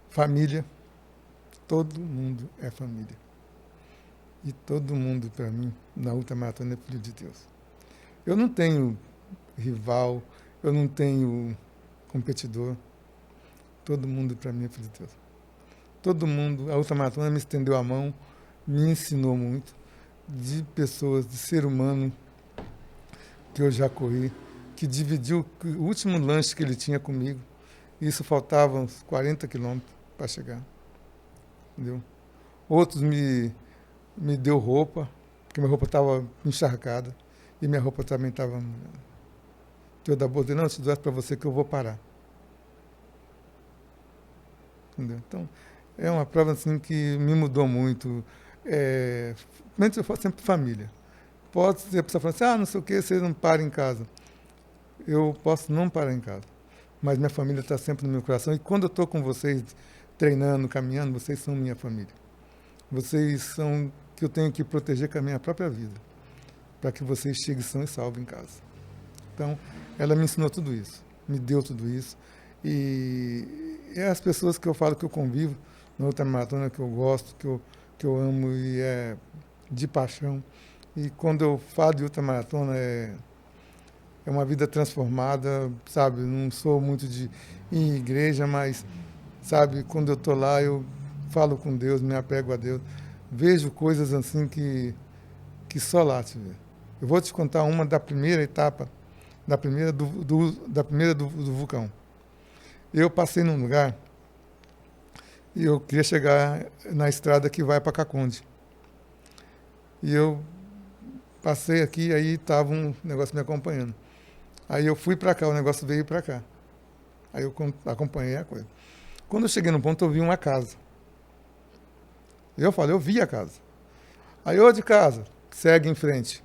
Família. Todo mundo é família. E todo mundo, para mim, na ultramaratona é filho de Deus. Eu não tenho rival, eu não tenho competidor. Todo mundo, para mim, é filho de Deus. Todo mundo, a ultramaratona me estendeu a mão, me ensinou muito de pessoas, de ser humano que eu já corri, que dividiu o último lanche que ele tinha comigo. Isso faltava uns 40 quilômetros para chegar. Entendeu? Outros me deu roupa, porque minha roupa estava encharcada e minha roupa também estava. Eu da boa, não, se doesse para você que eu vou parar. Entendeu? Então, é uma prova assim que me mudou muito. Antes eu falo sempre família. Pode ser a pessoa falar assim, não sei o que, você não para em casa. Eu posso não parar em casa, mas minha família está sempre no meu coração. E quando eu estou com vocês, treinando, caminhando, vocês são minha família. Vocês são que eu tenho que proteger com a minha própria vida, para que vocês cheguem são e salvos em casa. Então, ela me ensinou tudo isso, me deu tudo isso. E é as pessoas que eu falo que eu convivo na ultramaratona, que eu gosto, que eu amo e é de paixão. E quando eu falo de ultramaratona, é uma vida transformada, sabe? Não sou muito de ir em igreja, mas, sabe, quando eu estou lá, eu falo com Deus, me apego a Deus. Vejo coisas assim que só lá se vê. Eu vou te contar uma da primeira etapa, da primeira do vulcão. Eu passei num lugar e eu queria chegar na estrada que vai para Caconde. E eu passei aqui, aí estava um negócio me acompanhando. Aí eu fui para cá, o negócio veio para cá. Aí eu acompanhei a coisa. Quando eu cheguei no ponto, eu vi uma casa. Eu falei, eu vi a casa. Aí, ô de casa, segue em frente.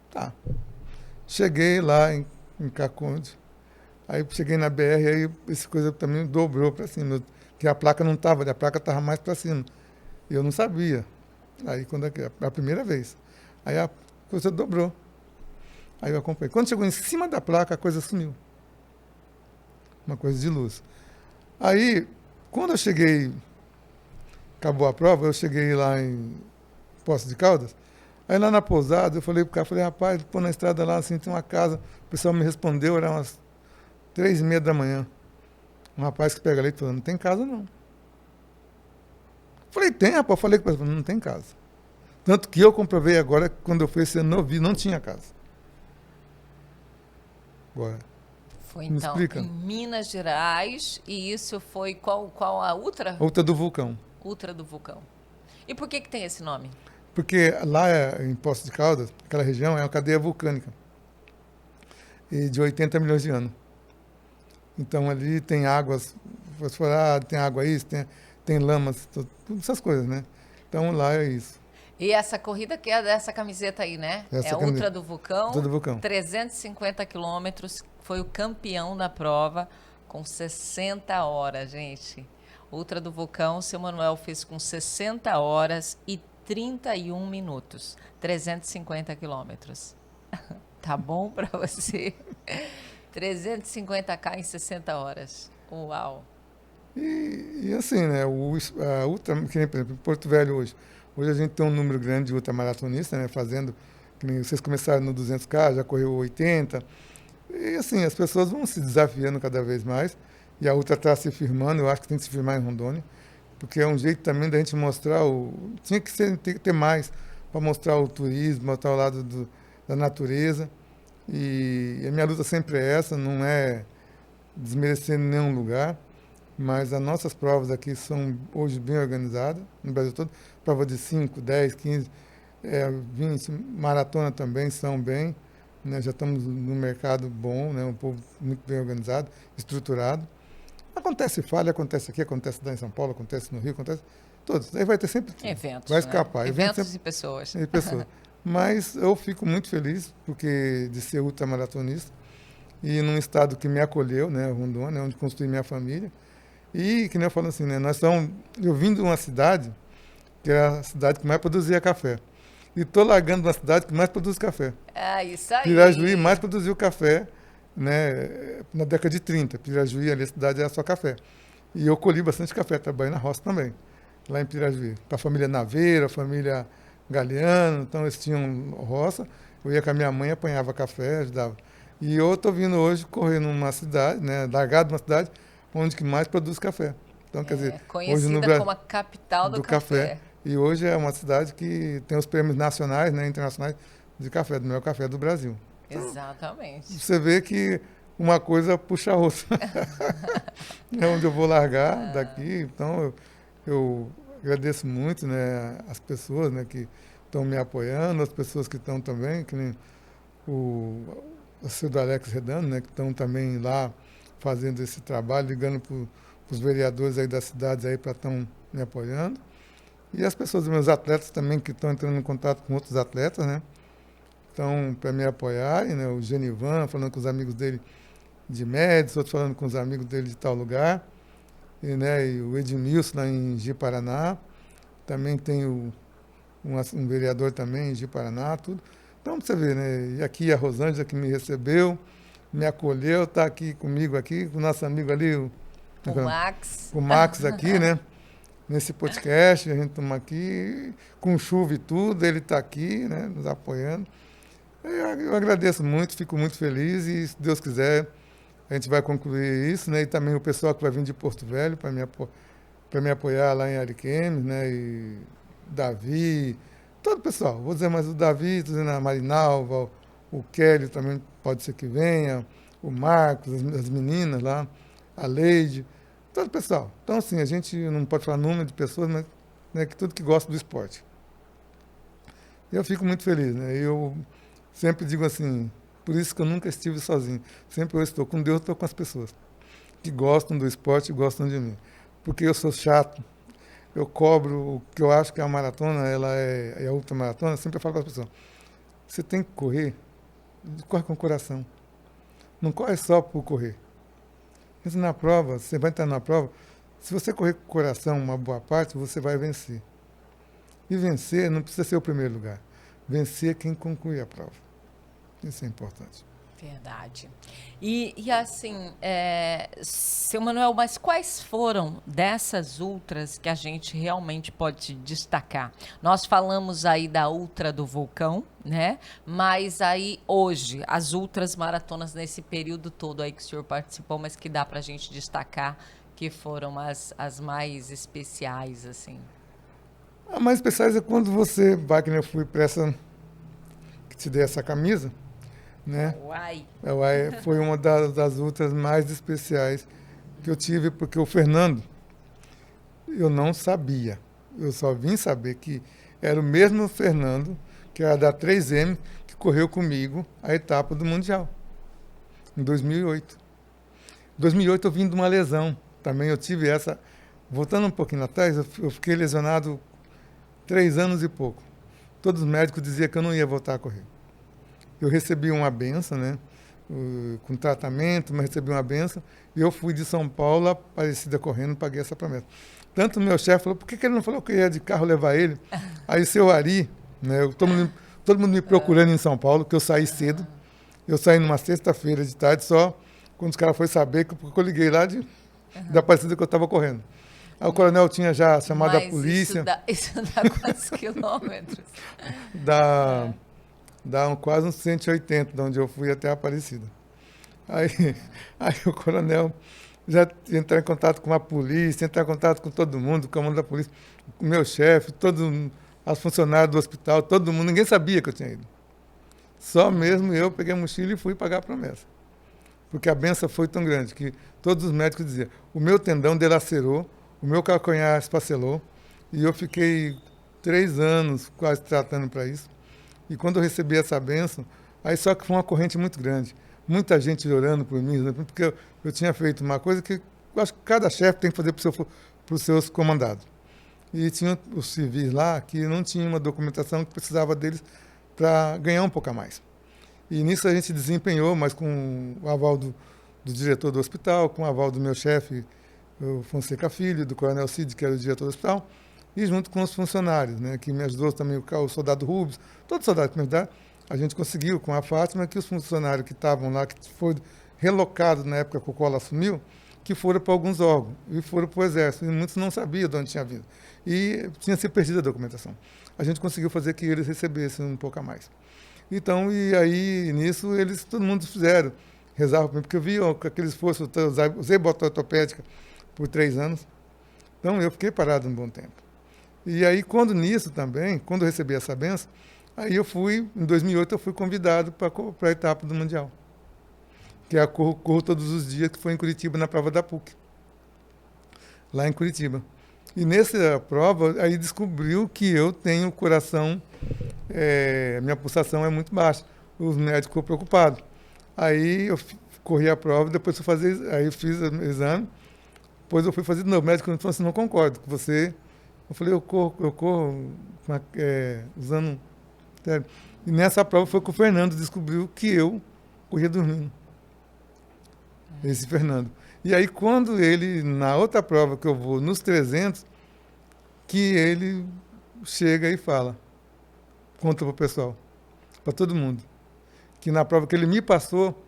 Tá. Cheguei lá em Caconde. Aí cheguei na BR, aí essa coisa também dobrou para cima. Que a placa não estava, a placa estava mais para cima. E eu não sabia. Aí, a primeira vez. Aí a coisa dobrou. Aí eu acompanhei. Quando chegou em cima da placa, a coisa sumiu. Uma coisa de luz. Aí, quando eu cheguei, acabou a prova, eu cheguei lá em Poços de Caldas. Aí lá na pousada, eu falei pro cara, rapaz, pô, na estrada lá, assim, tem uma casa. O pessoal me respondeu, era umas 3h30 da manhã. Um rapaz que pega leite falou, não tem casa não. Falei, tem, rapaz. Falei com o pessoal, não tem casa. Tanto que eu comprovei agora, quando eu fui esse ano, não tinha casa. Agora, foi então em Minas Gerais, e isso foi qual a Ultra? Ultra do Vulcão. Ultra do Vulcão. E por que tem esse nome? Porque lá em Poços de Caldas, aquela região é uma cadeia vulcânica. E de 80 milhões de anos. Então ali tem águas fosforadas, tem água isso, tem lamas, todas essas coisas, né? Então lá é isso. E essa corrida que é dessa camiseta aí, né? É Ultra do Vulcão. Ultra do Vulcão. 350 quilômetros, foi o campeão da prova com 60 horas, gente. Ultra do Vulcão, o seu Manuel fez com 60 horas e 31 minutos. 350 quilômetros. Tá bom para você? 350K em 60 horas. Uau! E assim, né? A Ultra, que nem, por exemplo, em Porto Velho hoje. Hoje a gente tem um número grande de ultramaratonistas, né? Fazendo, que nem vocês começaram no 200K, já correu 80. E assim, as pessoas vão se desafiando cada vez mais. E a Ultra está se firmando, eu acho que tem que se firmar em Rondônia. Porque é um jeito também da gente mostrar tinha que ter mais para mostrar o turismo, mostrar o lado da natureza. E a minha luta sempre é essa, não é desmerecer nenhum lugar, mas as nossas provas aqui são hoje bem organizadas, no Brasil todo. Prova de 5, 10, 15, 20, maratona também são bem. Né? Já estamos no mercado bom, né? Um povo muito bem organizado, estruturado. Acontece falha, acontece aqui, acontece lá em São Paulo, acontece no Rio, acontece todos. Aí vai ter sempre eventos, vai escapar. Né? Eventos sempre, e pessoas. E pessoas. Mas eu fico muito feliz porque de ser ultramaratonista e num estado que me acolheu, né, Rondônia, onde construí minha família. E, que nem eu falo assim, né, eu vim de uma cidade que é a cidade que mais produzia café. E estou largando uma cidade que mais produz café. É isso aí. Pirajuí mais produziu café, né, na década de 30. Pirajuí, ali a cidade era só café. E eu colhi bastante café, trabalhei na roça também, lá em Pirajuí. Para a família Naveira, a família Galeano, então eles tinham roça. Eu ia com a minha mãe, apanhava café, ajudava. E eu estou vindo hoje correr numa cidade, né, largado numa cidade, onde que mais produz café. Então, quer dizer, hoje no Conhecida como a capital do café. E hoje é uma cidade que tem os prêmios nacionais, né, internacionais de café, do melhor café do Brasil. Então, exatamente. você vê que uma coisa puxa a outra. É onde eu vou largar daqui. Então, eu agradeço muito, né, as pessoas, né, que estão me apoiando, as pessoas que estão também, que nem o seu Alex Redano, né, que estão também lá fazendo esse trabalho, ligando para os vereadores aí das cidades aí para estão me apoiando. E as pessoas, meus atletas também, que estão entrando em contato com outros atletas, né? Estão para me apoiarem, né? O Genivan falando com os amigos dele de Médici, outros falando com os amigos dele de tal lugar. E, né, e o Edmilson lá em Ji-Paraná. Também tem um vereador também em Ji-Paraná, tudo. Então, você vê, né? E aqui a Rosângela que me recebeu, me acolheu, está aqui comigo aqui, com o nosso amigo ali, o Max. O Max aqui, né? Nesse podcast, a gente estamos aqui, com chuva e tudo, ele está aqui, né? Nos apoiando. Eu agradeço muito, fico muito feliz e, se Deus quiser, a gente vai concluir isso, né? E também o pessoal que vai vir de Porto Velho para me apoiar lá em Ariquemes, né? E Davi, todo o pessoal. Vou dizer mais o Davi, estou dizendo a Marinalva, o Kelly também pode ser que venha, o Marcos, as meninas lá, a Leide, todo o pessoal. Então, assim, a gente não pode falar número de pessoas, mas, né, que tudo que gosta do esporte. Eu fico muito feliz, né? Eu sempre digo assim, por isso que eu nunca estive sozinho. Sempre eu estou com Deus, estou com as pessoas que gostam do esporte e gostam de mim. Porque eu sou chato, eu cobro o que eu acho que a maratona, ela é a ultramaratona, sempre eu falo para as pessoas, você tem que correr, corre com o coração. Não corre só por correr. Mas na prova, você vai entrar na prova, se você correr com o coração uma boa parte, você vai vencer. E vencer não precisa ser o primeiro lugar. Vencer é quem conclui a prova. Isso é importante. Verdade. E assim, seu Manuel, mas quais foram dessas ultras que a gente realmente pode destacar? Nós falamos aí da ultra do Vulcão, né? Mas aí hoje, as ultras maratonas nesse período todo aí que o senhor participou, mas que dá para a gente destacar que foram as mais especiais, assim. A mais especiais é quando você vai, que nem eu fui para essa, que te dei essa camisa, né? Uai! Foi uma das ultras mais especiais que eu tive, porque o Fernando, eu não sabia. Eu só vim saber que era o mesmo Fernando, que era da 3M, que correu comigo a etapa do Mundial, em 2008. Em 2008 eu vim de uma lesão. Também eu tive essa... Voltando um pouquinho atrás, eu fiquei lesionado 3 anos e pouco. Todos os médicos diziam que eu não ia voltar a correr. Eu recebi uma benção, né? Com tratamento, mas recebi uma benção. E eu fui de São Paulo a Aparecida correndo, paguei essa promessa. Tanto o meu chefe falou, por que ele não falou que eu ia de carro levar ele? Aí o seu Ari, né? Todo mundo me procurando em São Paulo, que eu saí cedo. Eu saí numa sexta-feira de tarde, só quando os caras foram saber, porque eu liguei lá da Aparecida que eu estava correndo. Aí o coronel tinha já chamado a polícia. Isso dá quantos quilômetros? Dá quase uns 180, de onde eu fui até a Aparecida. Aí o coronel já entrar em contato com a polícia, entrar em contato com todo mundo, o comando da polícia, o meu chefe, todos os funcionários do hospital, todo mundo, ninguém sabia que eu tinha ido. Só mesmo eu peguei a mochila e fui pagar a promessa. Porque a benção foi tão grande que todos os médicos diziam, o meu tendão delacerou, o meu calcanhar esfacelou, e eu fiquei 3 anos quase tratando para isso. E quando eu recebi essa bênção, aí só que foi uma corrente muito grande. Muita gente orando por mim, porque eu tinha feito uma coisa que eu acho que cada chefe tem que fazer para os seus comandados. E tinha os civis lá que não tinham uma documentação que precisava deles para ganhar um pouco a mais. E nisso a gente desempenhou, mas com o aval do diretor do hospital, com o aval do meu chefe, o Fonseca Filho, do Coronel Cid, que era o diretor do hospital, e junto com os funcionários, né, que me ajudou também, o soldado Rubens, todos os soldados que me ajudaram, a gente conseguiu, com a Fátima, que os funcionários que estavam lá, que foram relocados na época que o Collor assumiu, que foram para alguns órgãos, e foram para o Exército, e muitos não sabiam de onde tinha vindo. E tinha se perdido a documentação. A gente conseguiu fazer que eles recebessem um pouco a mais. Então, e aí, nisso, todo mundo fizeram, rezavam, porque eu vi aquele esforço, usei bota ortopédica por 3 anos, então eu fiquei parado um bom tempo. E aí, quando eu recebi essa benção, aí em 2008, eu fui convidado para a etapa do Mundial, que é a corro todos os dias, que foi em Curitiba, na prova da PUC, lá em Curitiba. E nessa prova, aí descobriu que eu tenho o coração, minha pulsação é muito baixa. Os médicos ficou preocupados. Aí eu corri a prova, depois eu fiz o exame, depois eu fui fazer de novo. O médico falou assim, não concordo com você. Eu falei, eu corro usando... Sério. E nessa prova foi que o Fernando descobriu que eu corria dormindo. Esse Fernando. E aí, quando ele, na outra prova que eu vou, nos 300, que ele chega e fala, conta para o pessoal, para todo mundo, que na prova que ele me passou,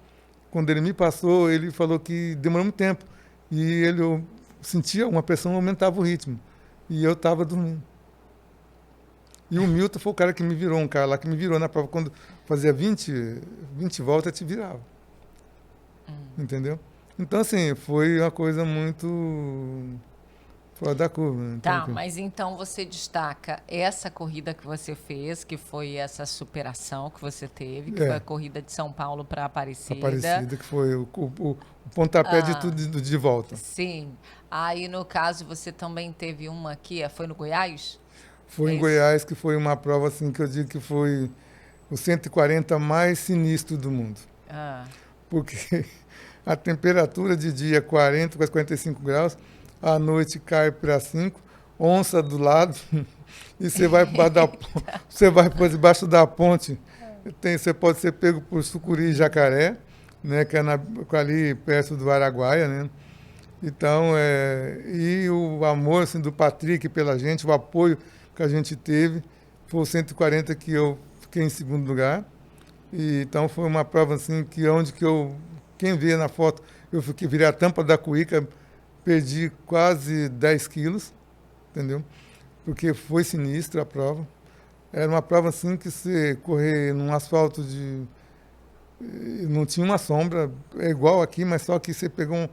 quando ele me passou, ele falou que demorou muito tempo. E eu sentia uma pressão, aumentava o ritmo. E eu estava dormindo. E o Milton foi o cara que me virou, um cara lá que me virou na prova, quando fazia 20 voltas, te virava. Entendeu? Então, assim, foi uma coisa muito fora da curva. Né? Tá, mas então você destaca essa corrida que você fez, que foi essa superação que você teve, que foi a corrida de São Paulo para Aparecida. Aparecida, que foi o pontapé de tudo de volta. Sim. Aí, no caso, você também teve uma aqui, foi no Goiás? Foi em Goiás, que foi uma prova, assim, que eu digo que foi o 140 mais sinistro do mundo. Porque a temperatura de dia é 40, quase 45 graus, à noite cai para 5, onça do lado, e você vai por debaixo da ponte, você pode ser pego por sucuri e jacaré, né, que é ali perto do Araguaia, né? Então, e o amor assim, do Patrick pela gente, o apoio que a gente teve, foi o 140 que eu fiquei em segundo lugar. E, então foi uma prova assim quem vê na foto, eu virei a tampa da cuíca, perdi quase 10 quilos, entendeu? Porque foi sinistra a prova. Era uma prova assim que você correr num asfalto não tinha uma sombra, é igual aqui, mas só que você pegou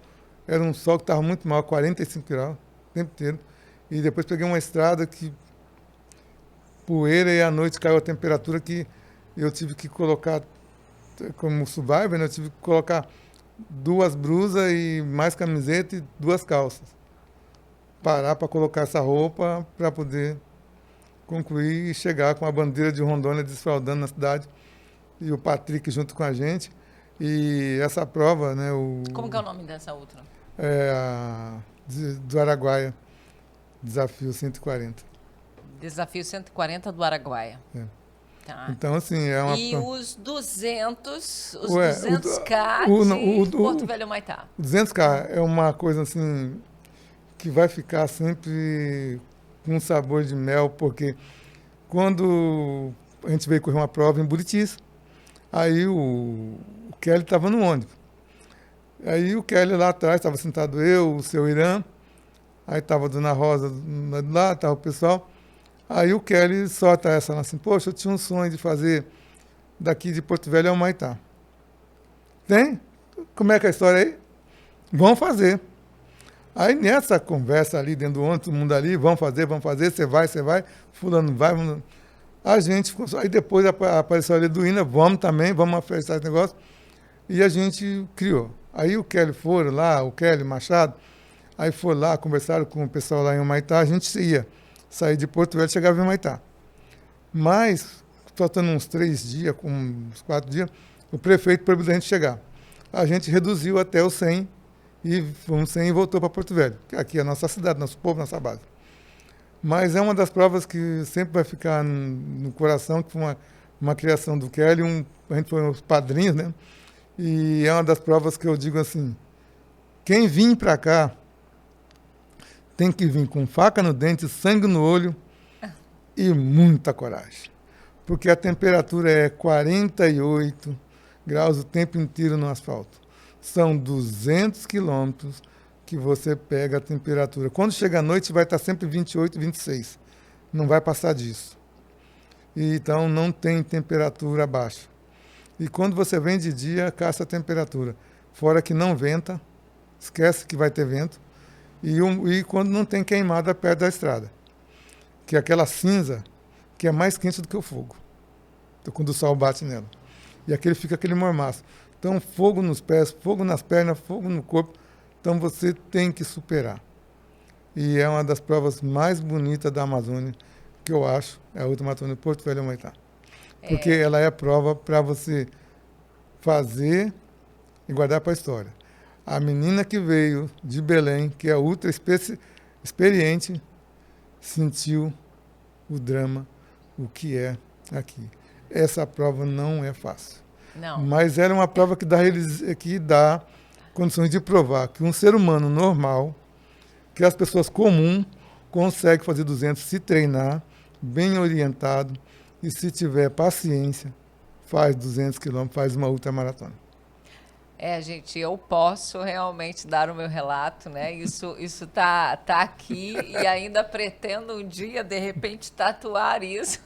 era um sol que estava muito mal, 45 graus, o tempo inteiro. E depois peguei uma estrada que poeira e à noite caiu a temperatura que eu tive que colocar, como survivor, né, eu tive que colocar 2 blusas e mais camiseta e 2 calças. Parar para colocar essa roupa para poder concluir e chegar com a bandeira de Rondônia desfraldando na cidade e o Patrick junto com a gente. E essa prova, né, Como que é o nome dessa outra? Do Araguaia, Desafio 140. Desafio 140 do Araguaia. Tá. Então, assim, E os 200K de Porto Velho Humaitá? O 200K é uma coisa, assim, que vai ficar sempre com um sabor de mel, porque quando a gente veio correr uma prova em Buritis, aí o Kelly estava no ônibus. Aí o Kelly lá atrás, estava sentado eu, o seu Irã, aí estava a Dona Rosa lá, estava o pessoal. Aí o Kelly solta essa lá assim, poxa, eu tinha um sonho de fazer daqui de Porto Velho ao Humaitá. Tem? Como é que é a história aí? Vamos fazer. Aí nessa conversa ali dentro do ônibus, todo mundo ali, vamos fazer, você vai, fulano vai, a gente, aí depois apareceu a Leduína, vamos fechar esse negócio, e a gente criou. Aí o Kelly o Kelly Machado, aí foram lá, conversaram com o pessoal lá em Humaitá, a gente ia sair de Porto Velho e chegava em Humaitá. Mas, faltando uns 3 dias, uns 4 dias, o prefeito proibiu a gente chegar. A gente reduziu até o 100, e fomos 100 e voltou para Porto Velho, que aqui é a nossa cidade, nosso povo, nossa base. Mas é uma das provas que sempre vai ficar no coração, que foi uma uma criação do Kelly, a gente foi os padrinhos, né? E é uma das provas que eu digo assim, quem vir para cá tem que vir com faca no dente, sangue no olho e muita coragem. Porque a temperatura é 48 graus o tempo inteiro no asfalto. São 200 quilômetros que você pega a temperatura. Quando chega à noite vai estar sempre 28, 26. Não vai passar disso. E, então não tem temperatura baixa. E quando você vem de dia, caça a temperatura. Fora que não venta, esquece que vai ter vento. E quando não tem queimada perto da estrada. Que é aquela cinza que é mais quente do que o fogo. Então, quando o sol bate nela. E fica aquele mormaço. Então, fogo nos pés, fogo nas pernas, fogo no corpo. Então, você tem que superar. E é uma das provas mais bonitas da Amazônia, que eu acho, é a Ultramaratona de Porto Velho, Humaitá. Porque ela é prova para você fazer e guardar para a história. A menina que veio de Belém, que é ultra experiente, sentiu o drama, o que é aqui. Essa prova não é fácil. Não. Mas era uma prova que dá condições de provar que um ser humano normal, que as pessoas comuns, conseguem fazer 200 se treinar, bem orientado, e se tiver paciência, faz 200 quilômetros, faz uma ultramaratona. Gente, eu posso realmente dar o meu relato, né? Isso tá aqui e ainda pretendo um dia, de repente, tatuar isso,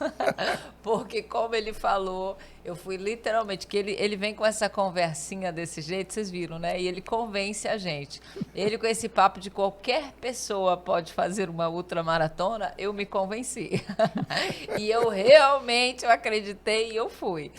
porque como ele falou, eu fui literalmente, que ele vem com essa conversinha desse jeito, vocês viram, né? E ele convence a gente. Ele com esse papo de qualquer pessoa pode fazer uma ultramaratona, eu me convenci. E eu realmente acreditei e eu fui.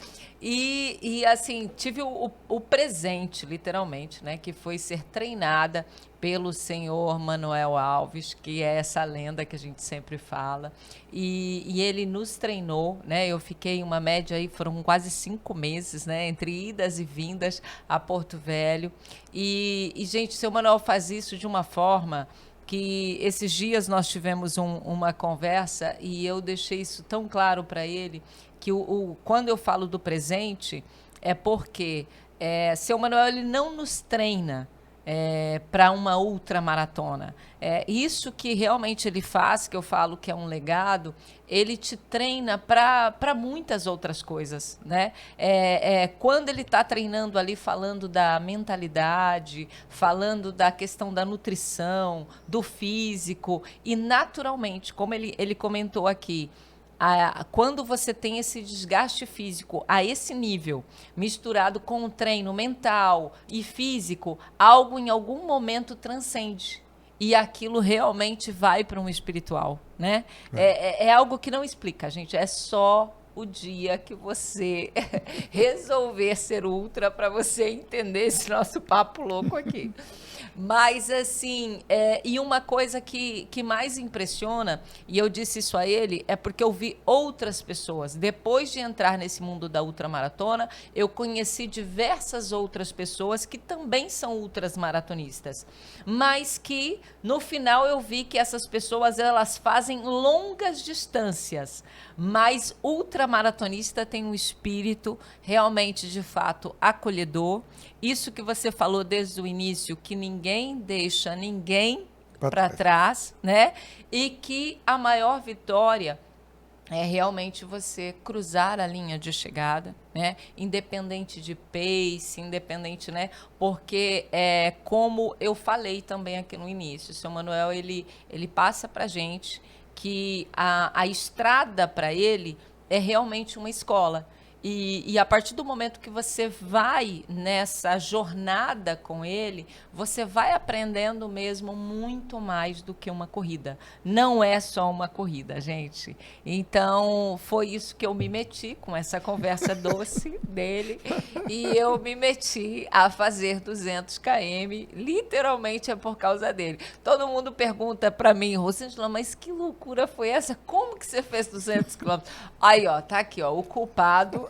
E assim, tive o presente, literalmente, né? Que foi ser treinada pelo senhor Manuel Alves, que é essa lenda que a gente sempre fala. E ele nos treinou, né? Eu fiquei uma média aí, foram quase 5 meses, né? Entre idas e vindas a Porto Velho. E gente, o seu Manuel faz isso de uma forma que esses dias nós tivemos uma conversa e eu deixei isso tão claro para ele que quando eu falo do presente é porque seu Manuel ele não nos treina para uma ultramaratona. Isso que realmente ele faz, que eu falo que é um legado, ele te treina para muitas outras coisas, né? Quando ele está treinando ali, falando da mentalidade, falando da questão da nutrição, do físico, e naturalmente, como ele comentou aqui, quando você tem esse desgaste físico a esse nível, misturado com o treino mental e físico, algo em algum momento transcende. E aquilo realmente vai para um espiritual, né? É algo que não explica, gente. É só o dia que você resolver ser ultra para você entender esse nosso papo louco aqui. Mas, assim, e uma coisa que mais impressiona, e eu disse isso a ele, é porque eu vi outras pessoas. Depois de entrar nesse mundo da ultramaratona, eu conheci diversas outras pessoas que também são ultramaratonistas. Mas que, no final, eu vi que essas pessoas, elas fazem longas distâncias. Mas ultramaratonista tem um espírito realmente, de fato, acolhedor. Isso que você falou desde o início, que ninguém deixa ninguém para trás, né? E que a maior vitória é realmente você cruzar a linha de chegada, né? Independente de pace, independente, né? Porque como eu falei também aqui no início, o seu Manuel ele passa para a gente que a estrada para ele é realmente uma escola. E a partir do momento que você vai nessa jornada com ele, você vai aprendendo mesmo muito mais do que uma corrida. Não é só uma corrida, gente. Então, foi isso que eu me meti com essa conversa doce dele. E eu me meti a fazer 200 km, literalmente é por causa dele. Todo mundo pergunta para mim, Rosângela, mas que loucura foi essa? Como que você fez 200 quilômetros? Aí, ó, tá aqui, ó, o culpado...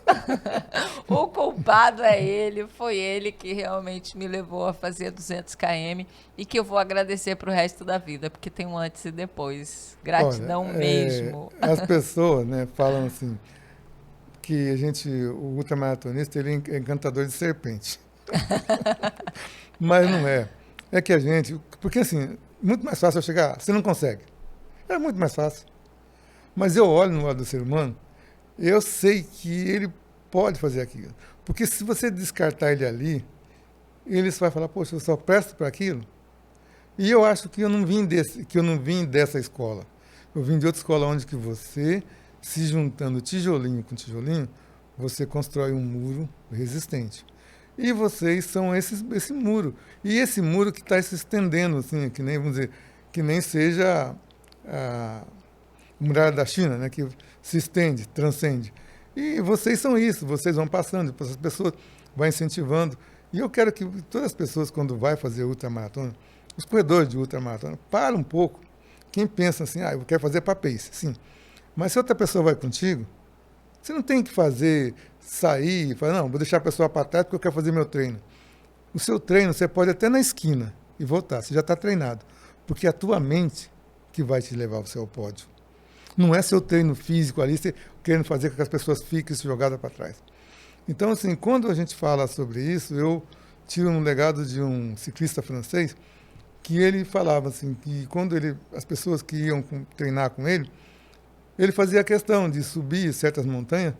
O culpado é ele, foi ele que realmente me levou a fazer 200 km e que eu vou agradecer para o resto da vida, porque tem um antes e depois. Gratidão. Olha, mesmo. As pessoas, né, falam assim, que o ultramaratonista, ele é encantador de serpente. Mas não é. É que porque assim, muito mais fácil eu chegar, você não consegue. É muito mais fácil. Mas eu olho no lado do ser humano, eu sei que ele pode fazer aquilo. Porque se você descartar ele ali, ele só vai falar, poxa, eu só presto para aquilo. E eu acho que eu não vim dessa escola. Eu vim de outra escola onde que você, se juntando tijolinho com tijolinho, você constrói um muro resistente. E vocês são esse muro. E esse muro que está se estendendo, assim, que nem, vamos dizer, que nem seja a muralha da China, né, que se estende, transcende. E vocês são isso, vocês vão passando, depois as pessoas vão incentivando. E eu quero que todas as pessoas, quando vai fazer ultramaratona, os corredores de ultramaratona, parem um pouco. Quem pensa assim, eu quero fazer para pace, sim. Mas se outra pessoa vai contigo, você não tem que sair e falar, não, vou deixar a pessoa para trás porque eu quero fazer meu treino. O seu treino, você pode até na esquina e voltar, você já está treinado. Porque é a tua mente que vai te levar ao seu pódio. Não é seu treino físico ali, você querendo fazer com que as pessoas fiquem jogadas para trás. Então, assim, quando a gente fala sobre isso, eu tiro um legado de um ciclista francês, que ele falava assim, que quando as pessoas que iam treinar com ele fazia questão de subir certas montanhas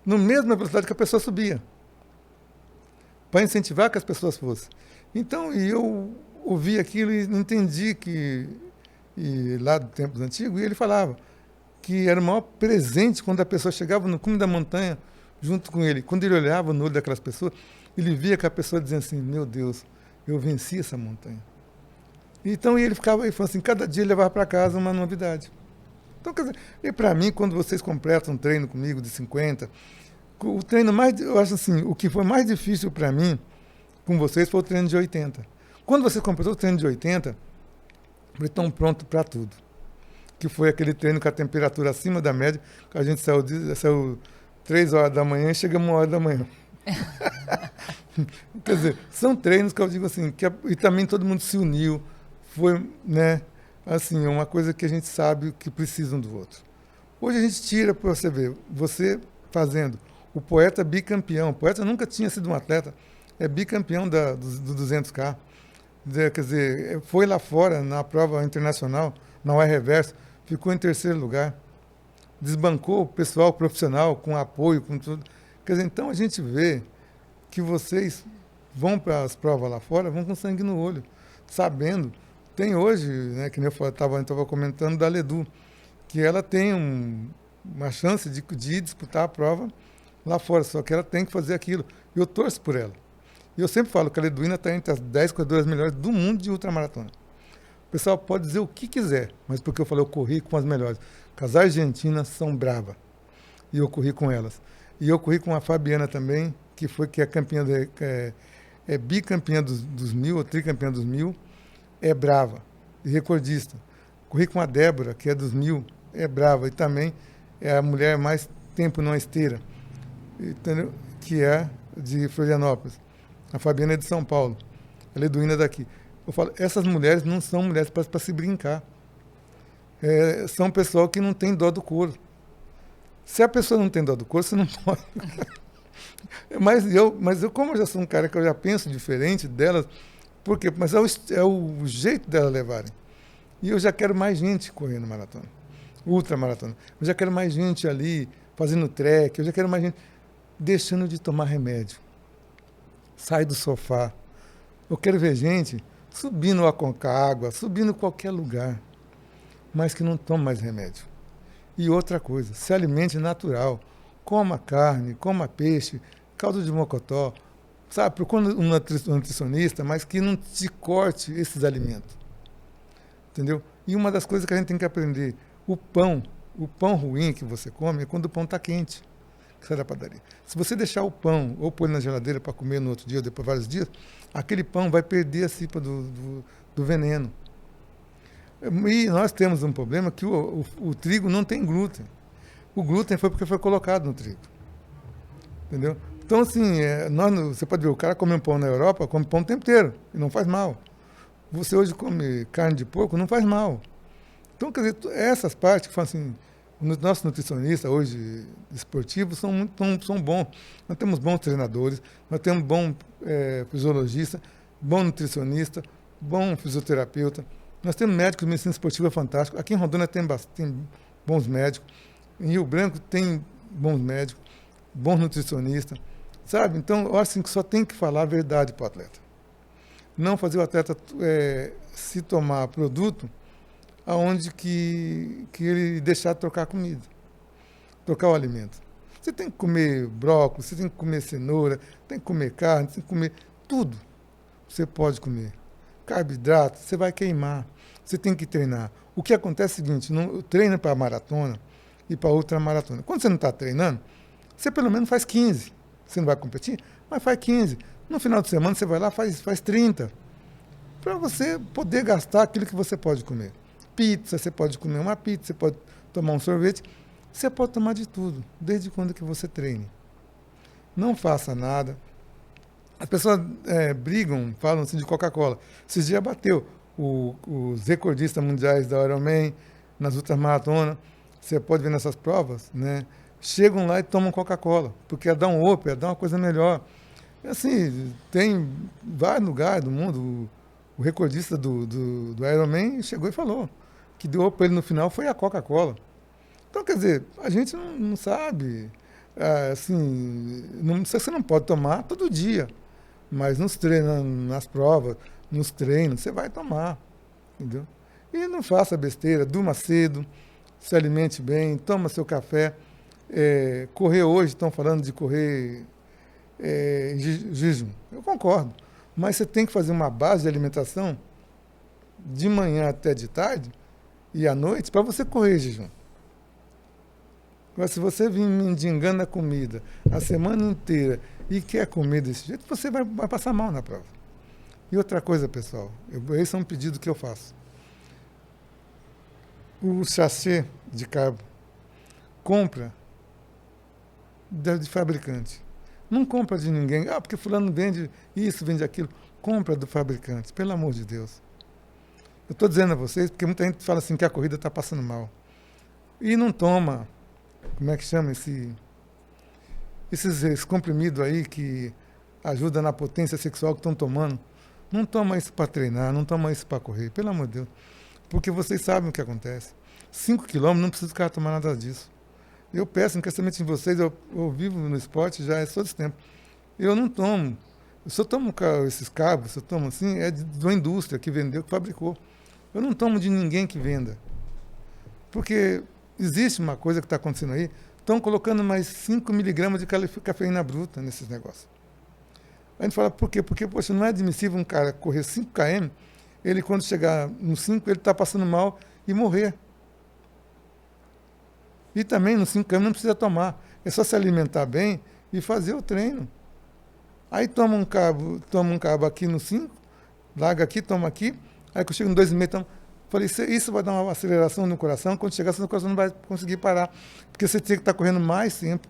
na mesma velocidade que a pessoa subia, para incentivar que as pessoas fossem. Então, eu ouvi aquilo e entendi lá do tempos antigos, e ele falava que era o maior presente quando a pessoa chegava no cume da montanha junto com ele. Quando ele olhava no olho daquelas pessoas, ele via que a pessoa dizia assim, meu Deus, eu venci essa montanha. Então, ele falou assim, cada dia ele levava para casa uma novidade. Então, quer dizer, e para mim, quando vocês completam um treino comigo de 50, o treino eu acho assim, o que foi mais difícil para mim com vocês foi o treino de 80. Quando você completou o treino de 80, estão pronto para tudo. Que foi aquele treino com a temperatura acima da média, que a gente saiu 3 horas da manhã e chega 1 hora da manhã. Quer dizer, são treinos que eu digo assim, e também todo mundo se uniu, foi, né, assim, uma coisa que a gente sabe que precisa um do outro. Hoje a gente tira para você ver, você fazendo o poeta bicampeão, o poeta nunca tinha sido um atleta, é bicampeão do 200K. Quer dizer, foi lá fora, na prova internacional, na UR Reverso, ficou em 3º lugar. Desbancou o pessoal profissional, com apoio, com tudo. Quer dizer, então a gente vê que vocês vão para as provas lá fora, vão com sangue no olho, sabendo. Tem hoje, né, que nem eu estava comentando da Ledu, que ela tem uma chance de disputar a prova lá fora, só que ela tem que fazer aquilo. Eu torço por ela. E eu sempre falo que a Leduína está entre as 10 corredoras melhores do mundo de ultramaratona. O pessoal pode dizer o que quiser, mas porque eu falei, eu corri com as melhores. Porque as argentinas são bravas. E eu corri com elas. E eu corri com a Fabiana também, que é campeã, bicampeã dos 1000, ou tricampeã dos 1000, é brava, e recordista. Corri com a Débora, que é dos 1000, é brava, e também é a mulher mais tempo numa esteira, entendeu? Que é de Florianópolis. A Fabiana é de São Paulo, a Leduína daqui. Eu falo, essas mulheres não são mulheres para se brincar. São pessoal que não tem dó do couro. Se a pessoa não tem dó do couro, você não pode. Mas eu, como eu já sou um cara que eu já penso diferente delas, por quê? Mas é o jeito delas levarem. E eu já quero mais gente correndo maratona, ultramaratona. Eu já quero mais gente ali fazendo trek, eu já quero mais gente deixando de tomar remédio. Sai do sofá. Eu quero ver gente subindo o Aconcagua, subindo qualquer lugar, mas que não toma mais remédio. E outra coisa, se alimente natural. Coma carne, coma peixe, caldo de mocotó, sabe? Procure um nutricionista, mas que não te corte esses alimentos. Entendeu? E uma das coisas que a gente tem que aprender, o pão ruim que você come é quando o pão está quente, que sai da padaria. Se você deixar o pão ou pôr na geladeira para comer no outro dia ou depois de vários dias, aquele pão vai perder a cipa do veneno. E nós temos um problema que o trigo não tem glúten. O glúten foi porque foi colocado no trigo. Entendeu? Então, assim, você pode ver, o cara come um pão na Europa, come pão o tempo inteiro, e não faz mal. Você hoje come carne de porco, não faz mal. Então, quer dizer, essas partes que falam assim, Os nossos nutricionistas hoje esportivos são bons. Nós temos bons treinadores, nós temos bom fisiologista, bom nutricionista, bom fisioterapeuta. Nós temos médicos de medicina esportiva fantástico. Aqui em Rondônia tem bons médicos. Em Rio Branco tem bons médicos, bons nutricionistas. Sabe? Então, eu acho assim, que só tem que falar a verdade para o atleta. Não fazer o atleta se tomar produto aonde que ele deixar de trocar a comida, trocar o alimento. Você tem que comer brócolis, você tem que comer cenoura, tem que comer carne, tem que comer tudo. Você pode comer. Carboidrato, você vai queimar. Você tem que treinar. O que acontece é o seguinte, treina para maratona e para ultramaratona. Quando você não está treinando, você pelo menos faz 15. Você não vai competir, mas faz 15. No final de semana você vai lá e faz 30. Para você poder gastar aquilo que você pode comer. Pizza, você pode comer uma pizza, você pode tomar um sorvete. Você pode tomar de tudo, desde quando que você treine. Não faça nada. As pessoas brigam, falam assim de Coca-Cola. Esses dias bateu os recordistas mundiais da Ironman, nas ultramaratonas. Você pode ver nessas provas, né? Chegam lá e tomam Coca-Cola, porque dá um up, dá uma coisa melhor. Assim, tem vários lugares do mundo. O recordista do Ironman chegou e falou que deu up para ele no final foi a Coca-Cola. Então, quer dizer, a gente não sabe. Assim, você não pode tomar todo dia, mas nos treinos, nas provas, nos treinos, você vai tomar. Entendeu? E não faça besteira, durma cedo, se alimente bem, toma seu café. Correr hoje, estão falando de correr jejum. Eu concordo. Mas você tem que fazer uma base de alimentação de manhã até de tarde e à noite para você correr jejum. Agora, se você vir mendigando a comida a semana inteira e quer comer desse jeito, você vai passar mal na prova. E outra coisa, pessoal, esse é um pedido que eu faço. O sachê de carbo, compra de fabricante. Não compra de ninguém. Porque fulano vende isso, vende aquilo. Compra do fabricante, pelo amor de Deus. Eu estou dizendo a vocês, porque muita gente fala assim que a corrida está passando mal. E não toma, como é que chama esses comprimidos aí que ajudam na potência sexual que estão tomando. Não toma isso para treinar, não toma isso para correr, pelo amor de Deus. Porque vocês sabem o que acontece. 5 quilômetros, não precisa ficar tomando nada disso. Eu peço encarecimento em vocês, eu vivo no esporte já há todo esse tempo. Eu não tomo. Se eu tomo esses cabos, se eu tomo assim, é de uma indústria que vendeu, que fabricou. Eu não tomo de ninguém que venda. Porque existe uma coisa que está acontecendo aí, estão colocando mais 5 miligramas de cafeína bruta nesses negócios. A gente fala, por quê? Porque, poxa, não é admissível um cara correr 5 km, ele quando chegar no 5, ele está passando mal e morrer. E também no 5 km não precisa tomar. É só se alimentar bem e fazer o treino. Aí toma um cabo aqui no 5, larga aqui, toma aqui. Aí quando chega no 2,5, toma. Falei, isso vai dar uma aceleração no coração. Quando chegar, seu coração não vai conseguir parar. Porque você tem que estar correndo mais tempo.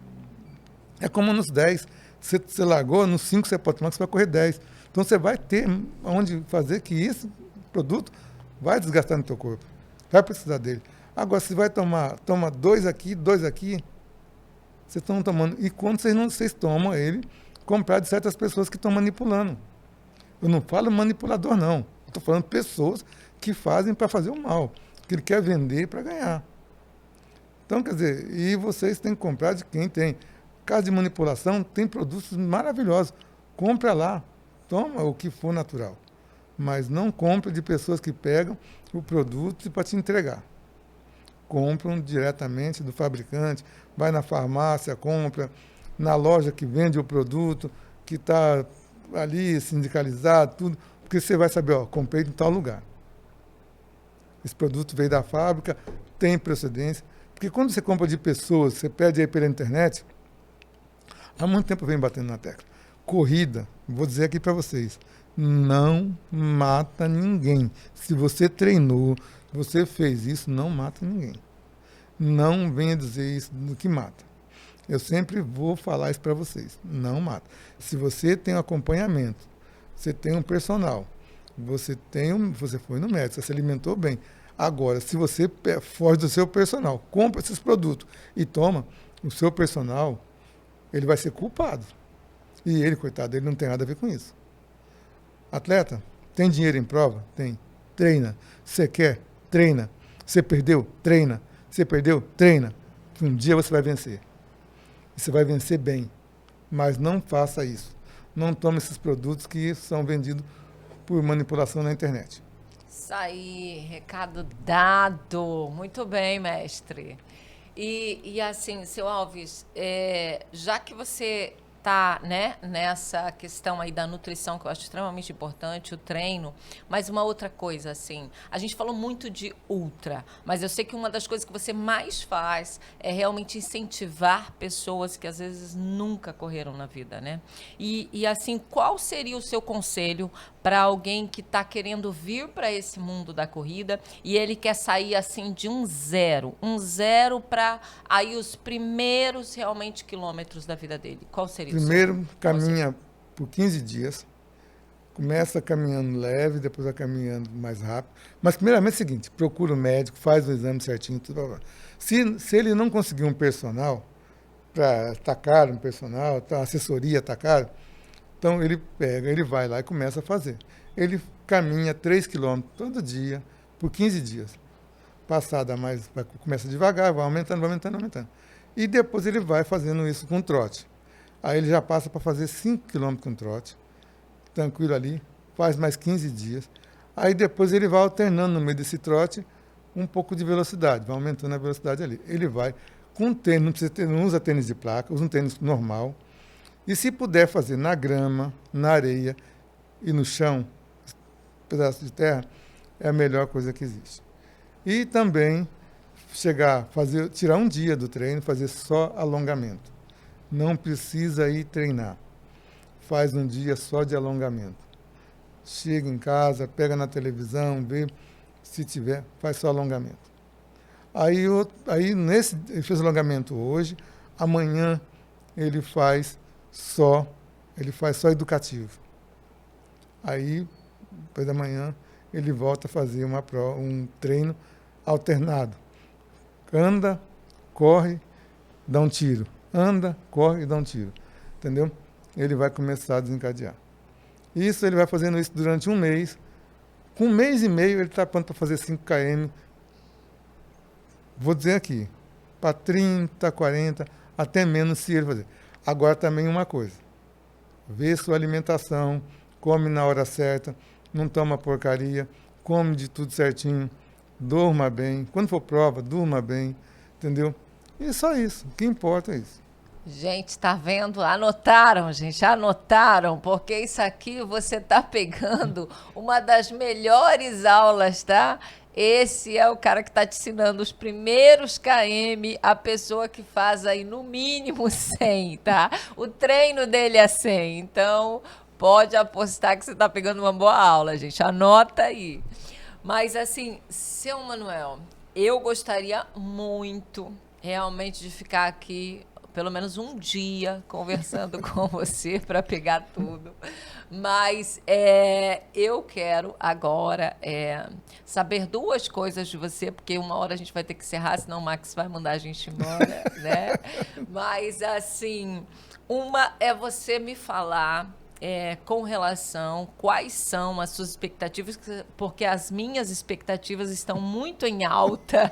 É como nos 10. Você largou, no 5 você pode tomar, você vai correr 10. Então você vai ter onde fazer que esse produto vai desgastar no teu corpo. Vai precisar dele. Agora, se vai toma 2 aqui, 2 aqui, vocês estão tomando. E quando vocês tomam ele, comprar de certas pessoas que estão manipulando. Eu não falo manipulador, não. Eu estou falando pessoas que fazem para fazer o mal, que ele quer vender para ganhar. Então, quer dizer, e vocês têm que comprar de quem tem. Caso de manipulação, tem produtos maravilhosos. Compra lá, toma o que for natural. Mas não compre de pessoas que pegam o produto para te entregar. Compram diretamente do fabricante, vai na farmácia, compra, na loja que vende o produto, que está ali sindicalizado, tudo, porque você vai saber, comprei em tal lugar. Esse produto veio da fábrica, tem procedência. Porque quando você compra de pessoas, você pede aí pela internet, há muito tempo eu venho batendo na tecla. Corrida, vou dizer aqui para vocês, não mata ninguém. Se você treinou, você fez isso, não mata ninguém. Não venha dizer isso do que mata. Eu sempre vou falar isso para vocês. Não mata. Se você tem um acompanhamento, você tem um personal, você foi no médico, você se alimentou bem, Agora, se você foge do seu personal, compra esses produtos e toma, o seu personal, ele vai ser culpado. E ele, coitado, ele não tem nada a ver com isso. Atleta, tem dinheiro em prova? Tem. Treina. Você quer? Treina. Você perdeu? Treina. Você perdeu? Treina. Que um dia você vai vencer. E você vai vencer bem. Mas não faça isso. Não tome esses produtos que são vendidos por manipulação na internet. Isso aí, recado dado. Muito bem, mestre. E assim, seu Alves, já que você tá, né, nessa questão aí da nutrição, que eu acho extremamente importante, o treino, mas uma outra coisa, assim, a gente falou muito de ultra, mas eu sei que uma das coisas que você mais faz é realmente incentivar pessoas que às vezes nunca correram na vida, né? E assim, qual seria o seu conselho para alguém que está querendo vir para esse mundo da corrida e ele quer sair assim de um zero para aí os primeiros realmente quilômetros da vida dele? Qual seria? Primeiro, caminha por 15 dias. Começa caminhando leve, depois vai caminhando mais rápido. Mas, primeiramente, é o seguinte, procura o médico, faz o exame certinho, tudo. Blá, blá. Se ele não conseguir um personal, tá caro um personal, a assessoria tá caro, então ele pega, ele vai lá e começa a fazer. Ele caminha 3 quilômetros todo dia, por 15 dias. Passada mais, começa devagar, vai aumentando, vai aumentando, aumentando. E depois ele vai fazendo isso com trote. Aí ele já passa para fazer 5 quilômetros com trote, tranquilo ali, faz mais 15 dias. Aí depois ele vai alternando no meio desse trote um pouco de velocidade, vai aumentando a velocidade ali. Ele vai com tênis, não precisa ter, não usa tênis de placa, usa um tênis normal. E se puder fazer na grama, na areia e no chão, pedaço de terra, é a melhor coisa que existe. E também tirar um dia do treino, fazer só alongamento. Não precisa ir treinar. Faz um dia só de alongamento. Chega em casa, pega na televisão, vê, se tiver, faz só alongamento. Ele fez alongamento hoje, amanhã ele faz só educativo. Aí, depois da manhã, ele volta a fazer um treino alternado. Anda, corre, dá um tiro. Anda, corre e dá um tiro. Entendeu? Ele vai começar a desencadear. Isso, ele vai fazendo isso durante um mês. Com um mês e meio, ele está pronto para fazer 5 km. Vou dizer aqui, para 30, 40, até menos se ele fazer. Agora também uma coisa. Vê sua alimentação, come na hora certa, não toma porcaria, come de tudo certinho, durma bem. Quando for prova, durma bem, entendeu? E só isso. O que importa é isso. Gente, tá vendo? Anotaram, gente, anotaram, porque isso aqui você tá pegando uma das melhores aulas, tá? Esse é o cara que tá te ensinando os primeiros km, a pessoa que faz aí no mínimo 100, tá? O treino dele é 100, então pode apostar que você tá pegando uma boa aula, gente, anota aí. Mas assim, seu Manuel, eu gostaria muito realmente de ficar aqui pelo menos um dia conversando com você para pegar tudo. Mas eu quero agora saber 2 coisas de você, porque uma hora a gente vai ter que encerrar, senão o Max vai mandar a gente embora, né? Mas, assim, uma é você me falar com relação quais são as suas expectativas, porque as minhas expectativas estão muito em alta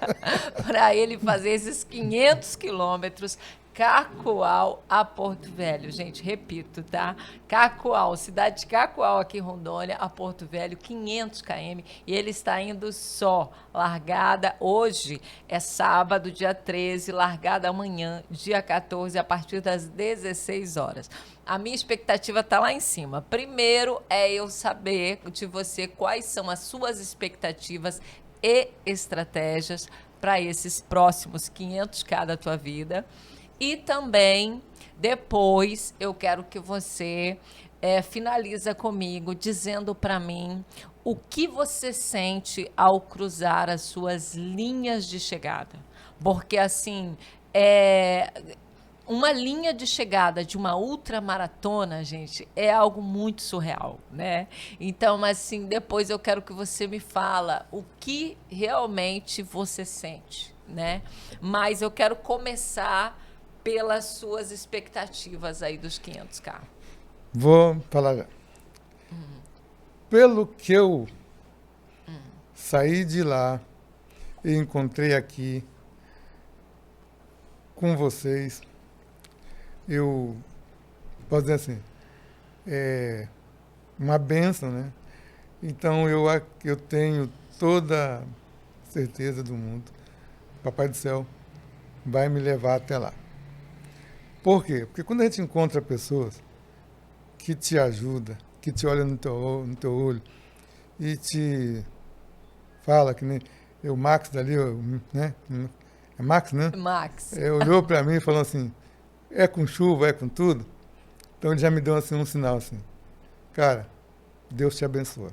para ele fazer esses 500 quilômetros. Cacoal a Porto Velho, gente, repito, tá? Cacoal, cidade de Cacoal, aqui em Rondônia, a Porto Velho, 500 km, e ele está indo só, largada hoje, é sábado, dia 13, largada amanhã, dia 14, a partir das 16 horas. A minha expectativa está lá em cima. Primeiro é eu saber de você quais são as suas expectativas e estratégias para esses próximos 500K da tua vida. E também, depois, eu quero que você finaliza comigo dizendo para mim o que você sente ao cruzar as suas linhas de chegada. Porque, assim, uma linha de chegada de uma ultramaratona, gente, é algo muito surreal, né? Então, mas assim, depois eu quero que você me fala o que realmente você sente, né? Mas eu quero começar pelas suas expectativas aí dos 500K. Vou falar já. Pelo que eu saí de lá e encontrei aqui com vocês, eu posso dizer assim, é uma bênção, né? Então eu tenho toda a certeza do mundo. Papai do céu vai me levar até lá. Por quê? Porque quando a gente encontra pessoas que te ajudam, que te olham no teu olho e te fala que nem o Max dali, né? É Max, né? Max. Olhou para mim e falou assim, é com chuva, é com tudo? Então ele já me deu assim, um sinal assim, cara, Deus te abençoa.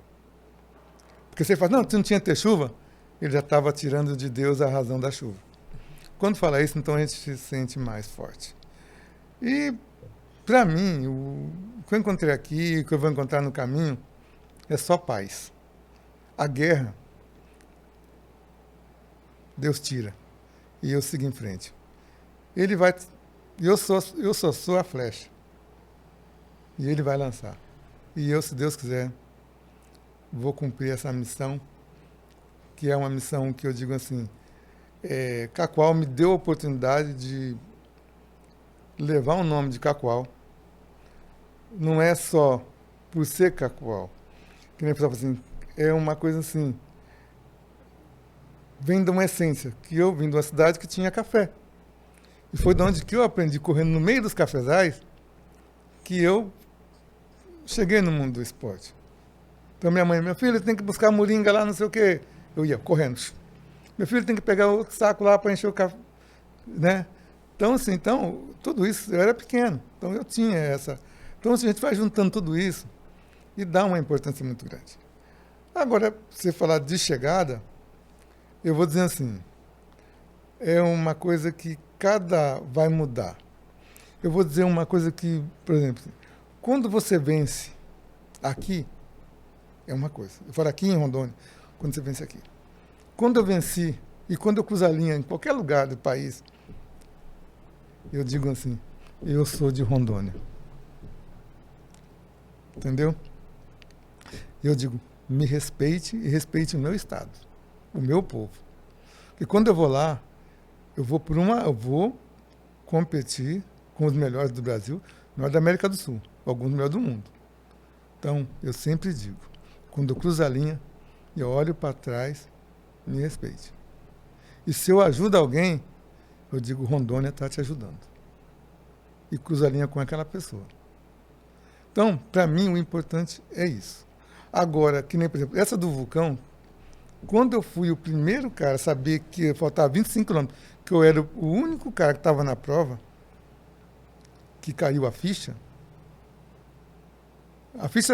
Porque você fala, não, tu não tinha que ter chuva? Ele já estava tirando de Deus a razão da chuva. Quando fala isso, então a gente se sente mais forte. E, para mim, o que eu encontrei aqui, o que eu vou encontrar no caminho, é só paz. A guerra, Deus tira. E eu sigo em frente. Ele vai... Eu só sou a flecha. E ele vai lançar. E eu, se Deus quiser, vou cumprir essa missão, que é uma missão que eu digo assim, Cacoal me deu a oportunidade de levar o nome de Cacoal. Não é só por ser Cacoal. Que nem a pessoa fala assim, é uma coisa assim, vem de uma essência, que eu vim de uma cidade que tinha café. E foi de onde que eu aprendi, correndo no meio dos cafezais, que eu cheguei no mundo do esporte. Então minha mãe, meu filho tem que buscar moringa lá, não sei o quê. Eu ia correndo. Meu filho tem que pegar o saco lá para encher o café, né? Então, assim, tudo isso, eu era pequeno, então eu tinha essa... Então, assim, a gente vai juntando tudo isso e dá uma importância muito grande. Agora, você falar de chegada, eu vou dizer assim, é uma coisa que vai mudar. Eu vou dizer uma coisa que, por exemplo, quando você vence aqui, é uma coisa. Eu falo aqui em Rondônia, quando você vence aqui. Quando eu venci e quando eu cruzo a linha em qualquer lugar do país, eu digo assim, eu sou de Rondônia. Entendeu? Eu digo, me respeite e respeite o meu estado, o meu povo. E quando eu vou lá, eu vou competir com os melhores do Brasil, não é da América do Sul, alguns melhores do mundo. Então, eu sempre digo, quando eu cruzo a linha, eu olho para trás, me respeite. E se eu ajudo alguém, eu digo, Rondônia está te ajudando. E cruzo a linha com aquela pessoa. Então, para mim, o importante é isso. Agora, que nem, por exemplo, essa do vulcão, quando eu fui o primeiro cara a saber que faltava 25 quilômetros, que eu era o único cara que estava na prova, que caiu a ficha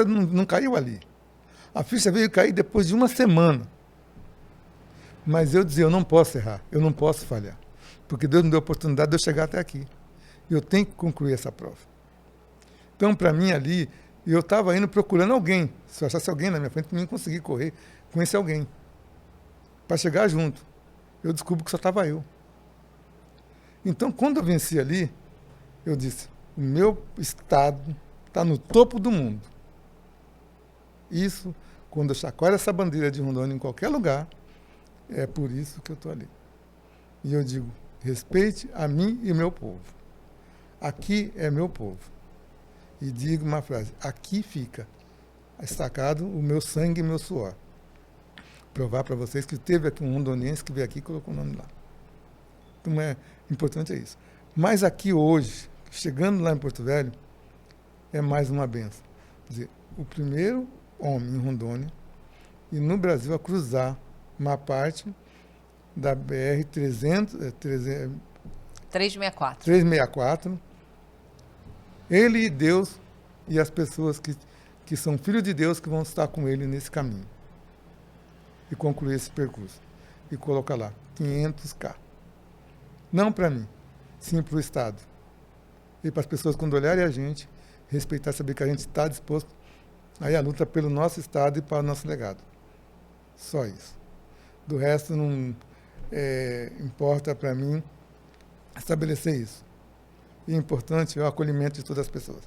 não caiu ali. A ficha veio cair depois de uma semana. Mas eu dizia, eu não posso errar, eu não posso falhar. Porque Deus me deu a oportunidade de eu chegar até aqui. E eu tenho que concluir essa prova. Então, para mim ali, eu estava indo procurando alguém. Se eu achasse alguém na minha frente, eu não ia conseguir correr com esse alguém. Para chegar junto. Eu descubro que só estava eu. Então, quando eu venci ali, eu disse, o meu estado está no topo do mundo. Isso, quando eu chacoalho essa bandeira de Rondônia em qualquer lugar, é por isso que eu estou ali. E eu digo, respeite a mim e meu povo. Aqui é meu povo. E digo uma frase, aqui fica destacado o meu sangue e meu suor. Provar para vocês que teve aqui um rondoniense que veio aqui e colocou o nome lá. Então, importante é isso. Mas aqui hoje, chegando lá em Porto Velho, é mais uma benção. Quer dizer, o primeiro homem em Rondônia e no Brasil a cruzar uma parte da BR 364. Ele e Deus e as pessoas que são filhos de Deus que vão estar com ele nesse caminho. E concluir esse percurso. E colocar lá 500K. Não para mim, sim para o Estado. E para as pessoas, quando olharem a gente, respeitar, saber que a gente está disposto aí a luta pelo nosso Estado e para o nosso legado. Só isso. Do resto, não importa para mim estabelecer isso. E o importante é o acolhimento de todas as pessoas.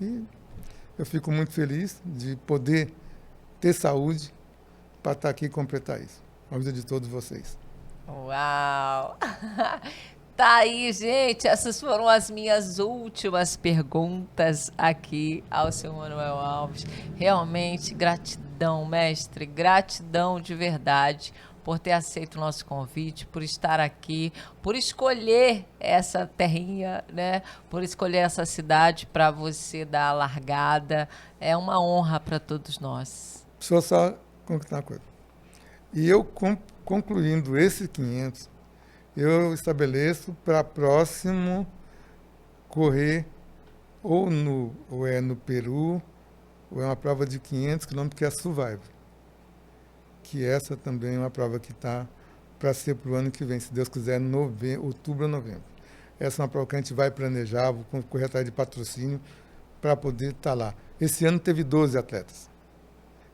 E eu fico muito feliz de poder ter saúde para estar aqui e completar isso. A vida de todos vocês. Uau! Tá aí, gente. Essas foram as minhas últimas perguntas aqui ao seu Manuel Alves. Realmente, gratidão, mestre. Gratidão de verdade por ter aceito o nosso convite, por estar aqui, por escolher essa terrinha, né? Por escolher essa cidade para você dar a largada. É uma honra para todos nós. Deixa eu só concluir uma coisa. E eu, concluindo esses 500, eu estabeleço para próximo correr ou é no Peru, ou é uma prova de 500 quilômetros, que é a Survival. Que essa também é uma prova que está para ser para o ano que vem, se Deus quiser, outubro ou novembro. Essa é uma prova que a gente vai planejar, vou correr atrás de patrocínio para poder estar lá. Esse ano teve 12 atletas.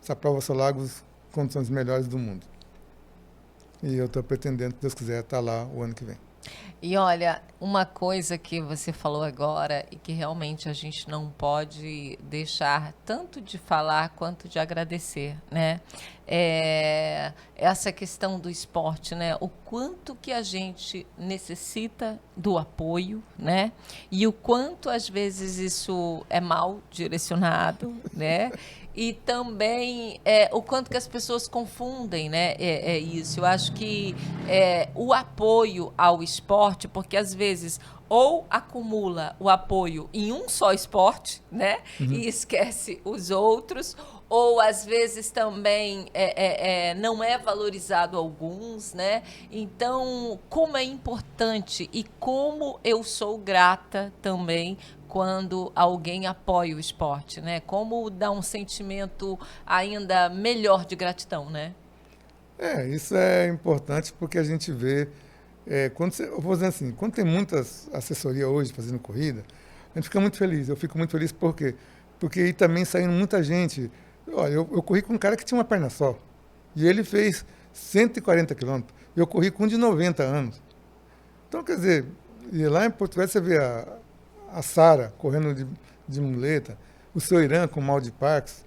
Essa prova São Lagos, condições melhores do mundo. E eu estou pretendendo, se Deus quiser, estar lá o ano que vem. E olha, uma coisa que você falou agora e que realmente a gente não pode deixar tanto de falar quanto de agradecer, né? Essa questão do esporte, né? O quanto que a gente necessita do apoio, né? E o quanto às vezes isso é mal direcionado, né? E também o quanto que as pessoas confundem, né? Isso. Eu acho que o apoio ao esporte, porque às vezes ou acumula o apoio em um só esporte, né? E esquece os outros, ou às vezes também não é valorizado alguns, né? Então, como é importante e como eu sou grata também quando alguém apoia o esporte, né? Como dá um sentimento ainda melhor de gratidão, né? Isso é importante porque a gente vê, eu vou dizer assim, quando tem muitas assessorias hoje fazendo corrida, a gente fica muito feliz. Eu fico muito feliz porque aí também saindo muita gente. Olha, eu corri com um cara que tinha uma perna só e ele fez 140 quilômetros. Eu corri com um de 90 anos. Então, quer dizer, e lá em Porto Velho você vê a Sara correndo de muleta, o seu Irã com mal de Parkinson.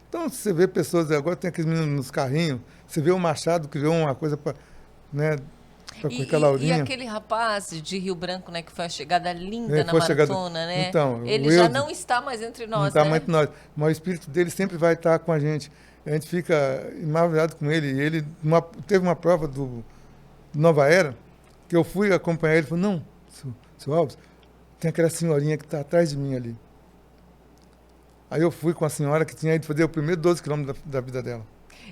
Então, você vê pessoas, agora tem aqueles meninos nos carrinhos, você vê o Machado criou uma coisa para, né, para com aquela Laurinha. E aquele rapaz de Rio Branco, né, que foi a chegada linda na maratona, né? Então, ele já não está mais entre nós, não está mais entre nós, mas o espírito dele sempre vai estar com a gente. A gente fica maravilhado com ele. E ele teve uma prova do Nova Era, que eu fui acompanhar ele, ele falou, não, seu Alves, tem aquela senhorinha que está atrás de mim ali. Aí eu fui com a senhora que tinha ido fazer o primeiro 12 quilômetros da vida dela.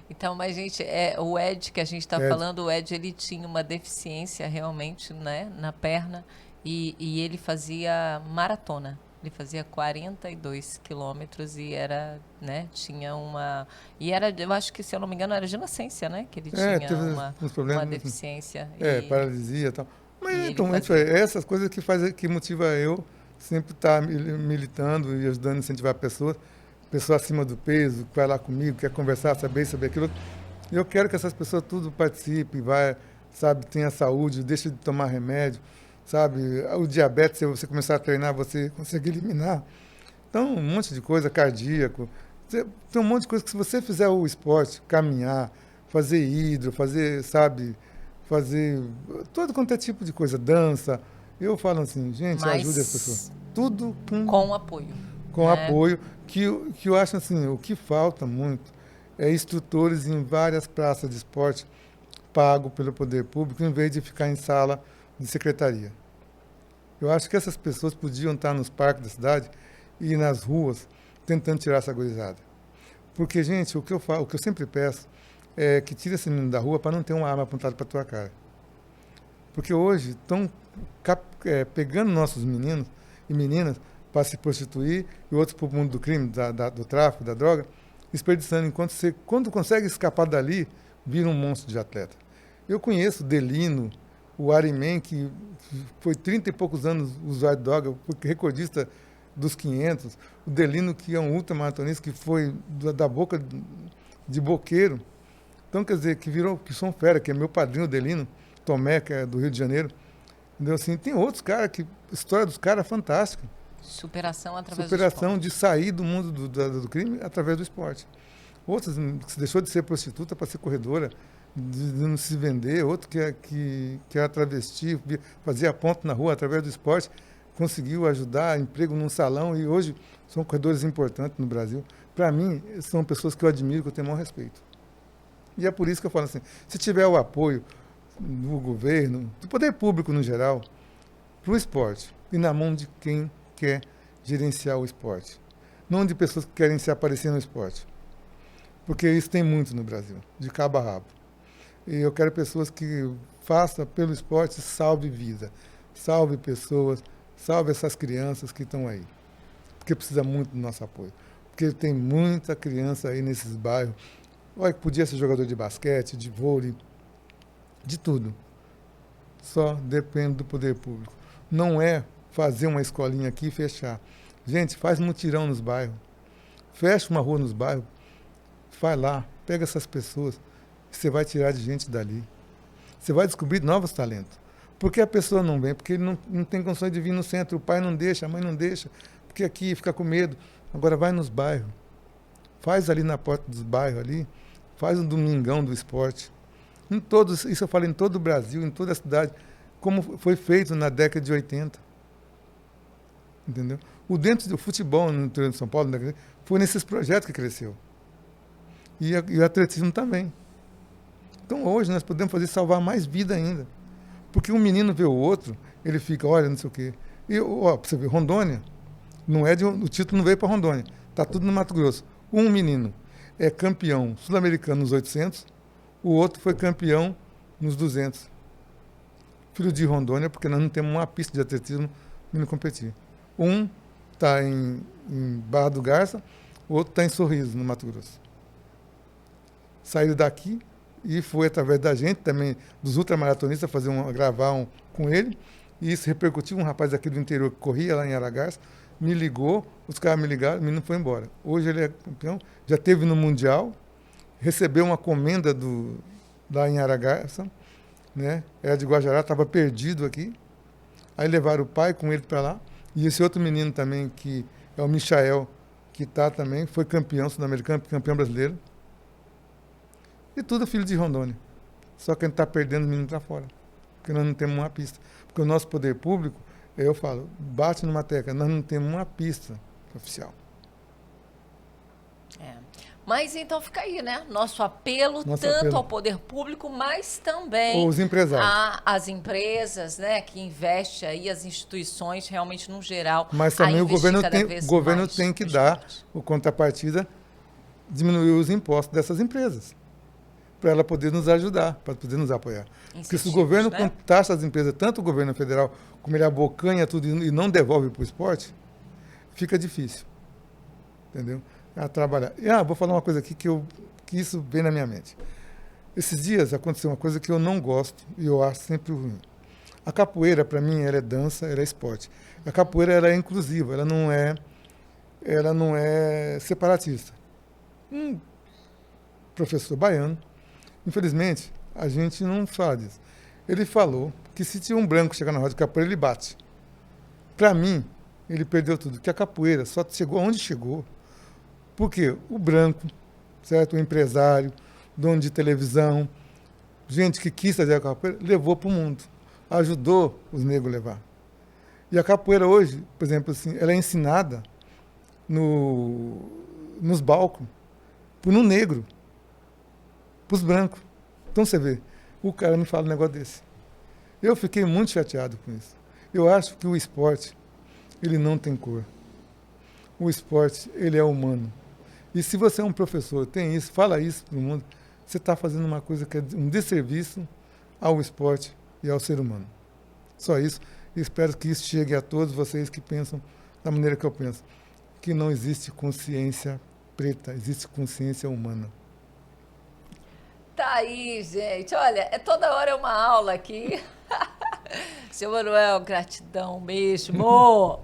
Então, mas, gente, o Ed que a gente está falando, o Ed, ele tinha uma deficiência realmente, né, na perna e ele fazia maratona. Ele fazia 42 quilômetros e era, né, tinha uma... E era, eu acho que, se eu não me engano, era de nascença, né, que ele tinha uma deficiência. Paralisia e tal. Mas, então, essas coisas que motiva eu sempre estar militando e ajudando a incentivar pessoas acima do peso, que vai lá comigo, quer conversar, saber aquilo. E eu quero que essas pessoas tudo participem, tenha saúde, deixe de tomar remédio, sabe? O diabetes, se você começar a treinar, você consegue eliminar. Então, um monte de coisa, cardíaco. Tem um monte de coisa que se você fizer o esporte, caminhar, fazer hidro, fazer todo quanto é tipo de coisa, dança. Eu falo assim, gente, ajude as pessoas. Tudo com apoio. Com apoio, que eu acho assim, o que falta muito é instrutores em várias praças de esporte pago pelo poder público, em vez de ficar em sala de secretaria. Eu acho que essas pessoas podiam estar nos parques da cidade e nas ruas tentando tirar essa gurizada. Porque, gente, o que eu sempre peço é que tire esse menino da rua para não ter uma arma apontada para a tua cara. Porque hoje estão pegando nossos meninos e meninas para se prostituir e outros para o mundo do crime, do tráfico, da droga, desperdiçando. Quando consegue escapar dali, vira um monstro de atleta. Eu conheço Delino, o Arimen, que foi 30 e poucos anos usuário de droga, foi recordista dos 500, o Delino, que é um ultramaratonista, que foi da boca de boqueiro. Então, quer dizer, que são fera, que é meu padrinho, o Delino, Tomé, que é do Rio de Janeiro. Entendeu? Assim, tem outros caras que, a história dos caras é fantástica. Superação através Superação do esporte. de sair do mundo do crime através do esporte. Outras que deixou de ser prostituta para ser corredora, de não se vender, outro que era travesti, fazia ponto na rua através do esporte, conseguiu ajudar, emprego num salão e hoje são corredores importantes no Brasil. Para mim, são pessoas que eu admiro, que eu tenho o maior respeito. E é por isso que eu falo assim, se tiver o apoio do governo, do poder público no geral, para o esporte, e na mão de quem quer gerenciar o esporte, não de pessoas que querem se aparecer no esporte. Porque isso tem muito no Brasil, de cabo a rabo. E eu quero pessoas que façam pelo esporte, salve vida, salve pessoas, salve essas crianças que estão aí. Porque precisa muito do nosso apoio. Porque tem muita criança aí nesses bairros. Olha, que podia ser jogador de basquete, de vôlei, de tudo. Só depende do poder público. Não é fazer uma escolinha aqui e fechar. Gente, faz mutirão nos bairros. Fecha uma rua nos bairros. Vai lá, pega essas pessoas. Você vai tirar de gente dali. Você vai descobrir novos talentos. Por que a pessoa não vem? Porque ele não tem condições de vir no centro. O pai não deixa, a mãe não deixa. Porque aqui fica com medo. Agora vai nos bairros. Faz ali na porta dos bairros ali. Faz um domingão do esporte. Em todos, isso eu falo em todo o Brasil, em toda a cidade, como foi feito na década de 80. Entendeu? O dentro do futebol no interior de São Paulo foi nesses projetos que cresceu. E o atletismo também. Então hoje nós podemos fazer salvar mais vida ainda. Porque um menino vê o outro, ele fica, olha, não sei o quê. E, ó, pra você ver, Rondônia, o título não veio para Rondônia. Está tudo no Mato Grosso. Um menino é campeão sul-americano nos 800, o outro foi campeão nos 200. Filho de Rondônia, porque nós não temos uma pista de atletismo para ele competir. Um está em Barra do Garça, o outro está em Sorriso, no Mato Grosso. Saíram daqui e foi através da gente, também dos ultramaratonistas, gravar com ele. E isso repercutiu. Um rapaz aqui do interior que corria lá em Aragarça, me ligou, os caras me ligaram, o menino foi embora. Hoje ele é campeão, já esteve no Mundial, recebeu uma comenda lá em Aragarça, né? Era de Guajará, estava perdido aqui. Aí levaram o pai com ele para lá. E esse outro menino também, que é o Michael, que também, foi campeão sul-americano, campeão brasileiro. E tudo filho de Rondônia. Só que a gente está perdendo o menino para fora. Porque nós não temos uma pista. Porque o nosso poder público, eu falo, bate numa tecla, nós não temos uma pista oficial. É. Mas então fica aí, né? Nosso apelo ao poder público, mas também os empresários. Às empresas, né, que investem aí, as instituições realmente no geral. Mas também o governo tem que dar o contrapartida, diminuir os impostos dessas empresas, para ela poder nos ajudar, para poder nos apoiar. Porque se o governo taxa as empresas, tanto o governo federal, como ele abocanha tudo e não devolve para o esporte, fica difícil. Entendeu? A trabalhar. E, vou falar uma coisa aqui que isso vem na minha mente. Esses dias aconteceu uma coisa que eu não gosto e eu acho sempre ruim. A capoeira, para mim, ela é dança, ela é esporte. A capoeira, ela é inclusiva, ela não é separatista. Um professor baiano, infelizmente, a gente não fala disso. Ele falou que se tinha um branco chegar na roda de capoeira, ele bate. Para mim, ele perdeu tudo, porque a capoeira só chegou onde chegou. Porque o branco, certo? O empresário, dono de televisão, gente que quis fazer a capoeira, levou para o mundo. Ajudou os negros a levar. E a capoeira hoje, por exemplo, assim, ela é ensinada nos balcões, por um negro, para os brancos. Então você vê, o cara me fala um negócio desse. Eu fiquei muito chateado com isso. Eu acho que o esporte, ele não tem cor. O esporte, ele é humano. E se você é um professor, tem isso, fala isso para o mundo, você está fazendo uma coisa que é um desserviço ao esporte e ao ser humano. Só isso. E espero que isso chegue a todos vocês que pensam da maneira que eu penso. Que não existe consciência preta, existe consciência humana. Tá aí, gente. Olha, toda hora é uma aula aqui. Seu Manuel, gratidão mesmo.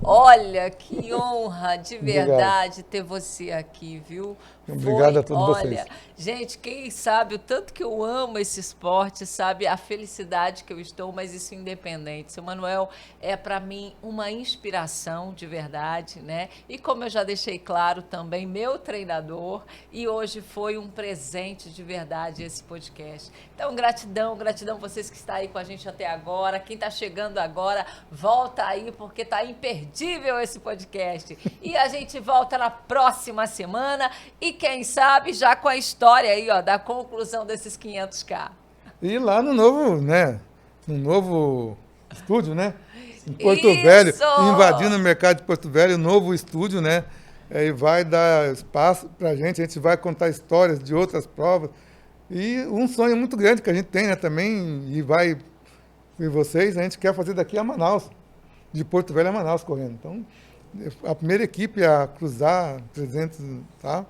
Olha, que honra de verdade ter você aqui, viu? Obrigado a todos vocês. Gente, quem sabe o tanto que eu amo esse esporte, sabe a felicidade que eu estou, mas isso independente. Seu Manuel é para mim uma inspiração de verdade, né? E como eu já deixei claro também, meu treinador, e hoje foi um presente de verdade esse podcast. Então, gratidão vocês que estão aí com a gente até agora. Quem está chegando agora, volta aí porque tá imperdível esse podcast. E a gente volta na próxima semana e quem sabe já com a história aí, ó, da conclusão desses 500K. E lá no novo, né? No novo estúdio, né? Em Porto Velho, invadindo o mercado de Porto Velho, novo estúdio, né? E vai dar espaço pra gente vai contar histórias de outras provas. E um sonho muito grande que a gente tem, né, também, e vocês, a gente quer fazer daqui a Manaus, de Porto Velho a Manaus correndo. Então, a primeira equipe a cruzar 300, tá?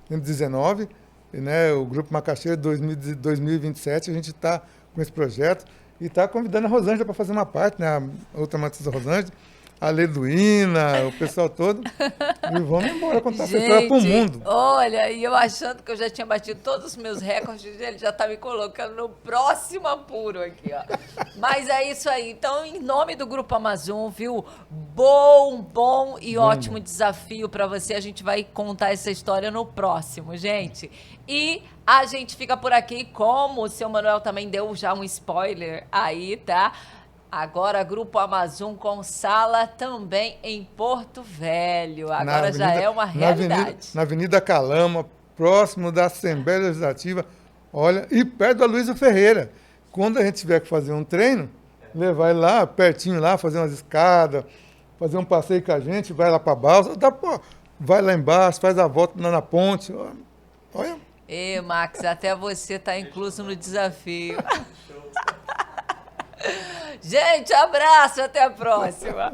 2019, né, o Grupo Macaxeira 2027, a gente está com esse projeto e está convidando a Rosângela para fazer uma parte, né, a outra Matista Rosângela, a Leduína, o pessoal todo, e vamos embora contar essa história para o mundo. Olha, e eu achando que eu já tinha batido todos os meus recordes, ele já está me colocando no próximo apuro aqui, ó. Mas é isso aí. Então, em nome do Grupo Amazon, viu? Bom e ótimo desafio para você. A gente vai contar essa história no próximo, gente. E a gente fica por aqui, como o seu Manuel também deu já um spoiler aí, tá? Agora, Grupo Amazon com sala também em Porto Velho. Agora já é uma realidade. Na Avenida Calama, próximo da Assembleia Legislativa. Olha, e perto da Luísa Ferreira. Quando a gente tiver que fazer um treino, levar ele lá, pertinho lá, fazer umas escadas, fazer um passeio com a gente, vai lá para a balsa, vai lá embaixo, faz a volta na ponte. Olha. Ê, Max, até você está incluso no desafio. Gente, abraço, até a próxima.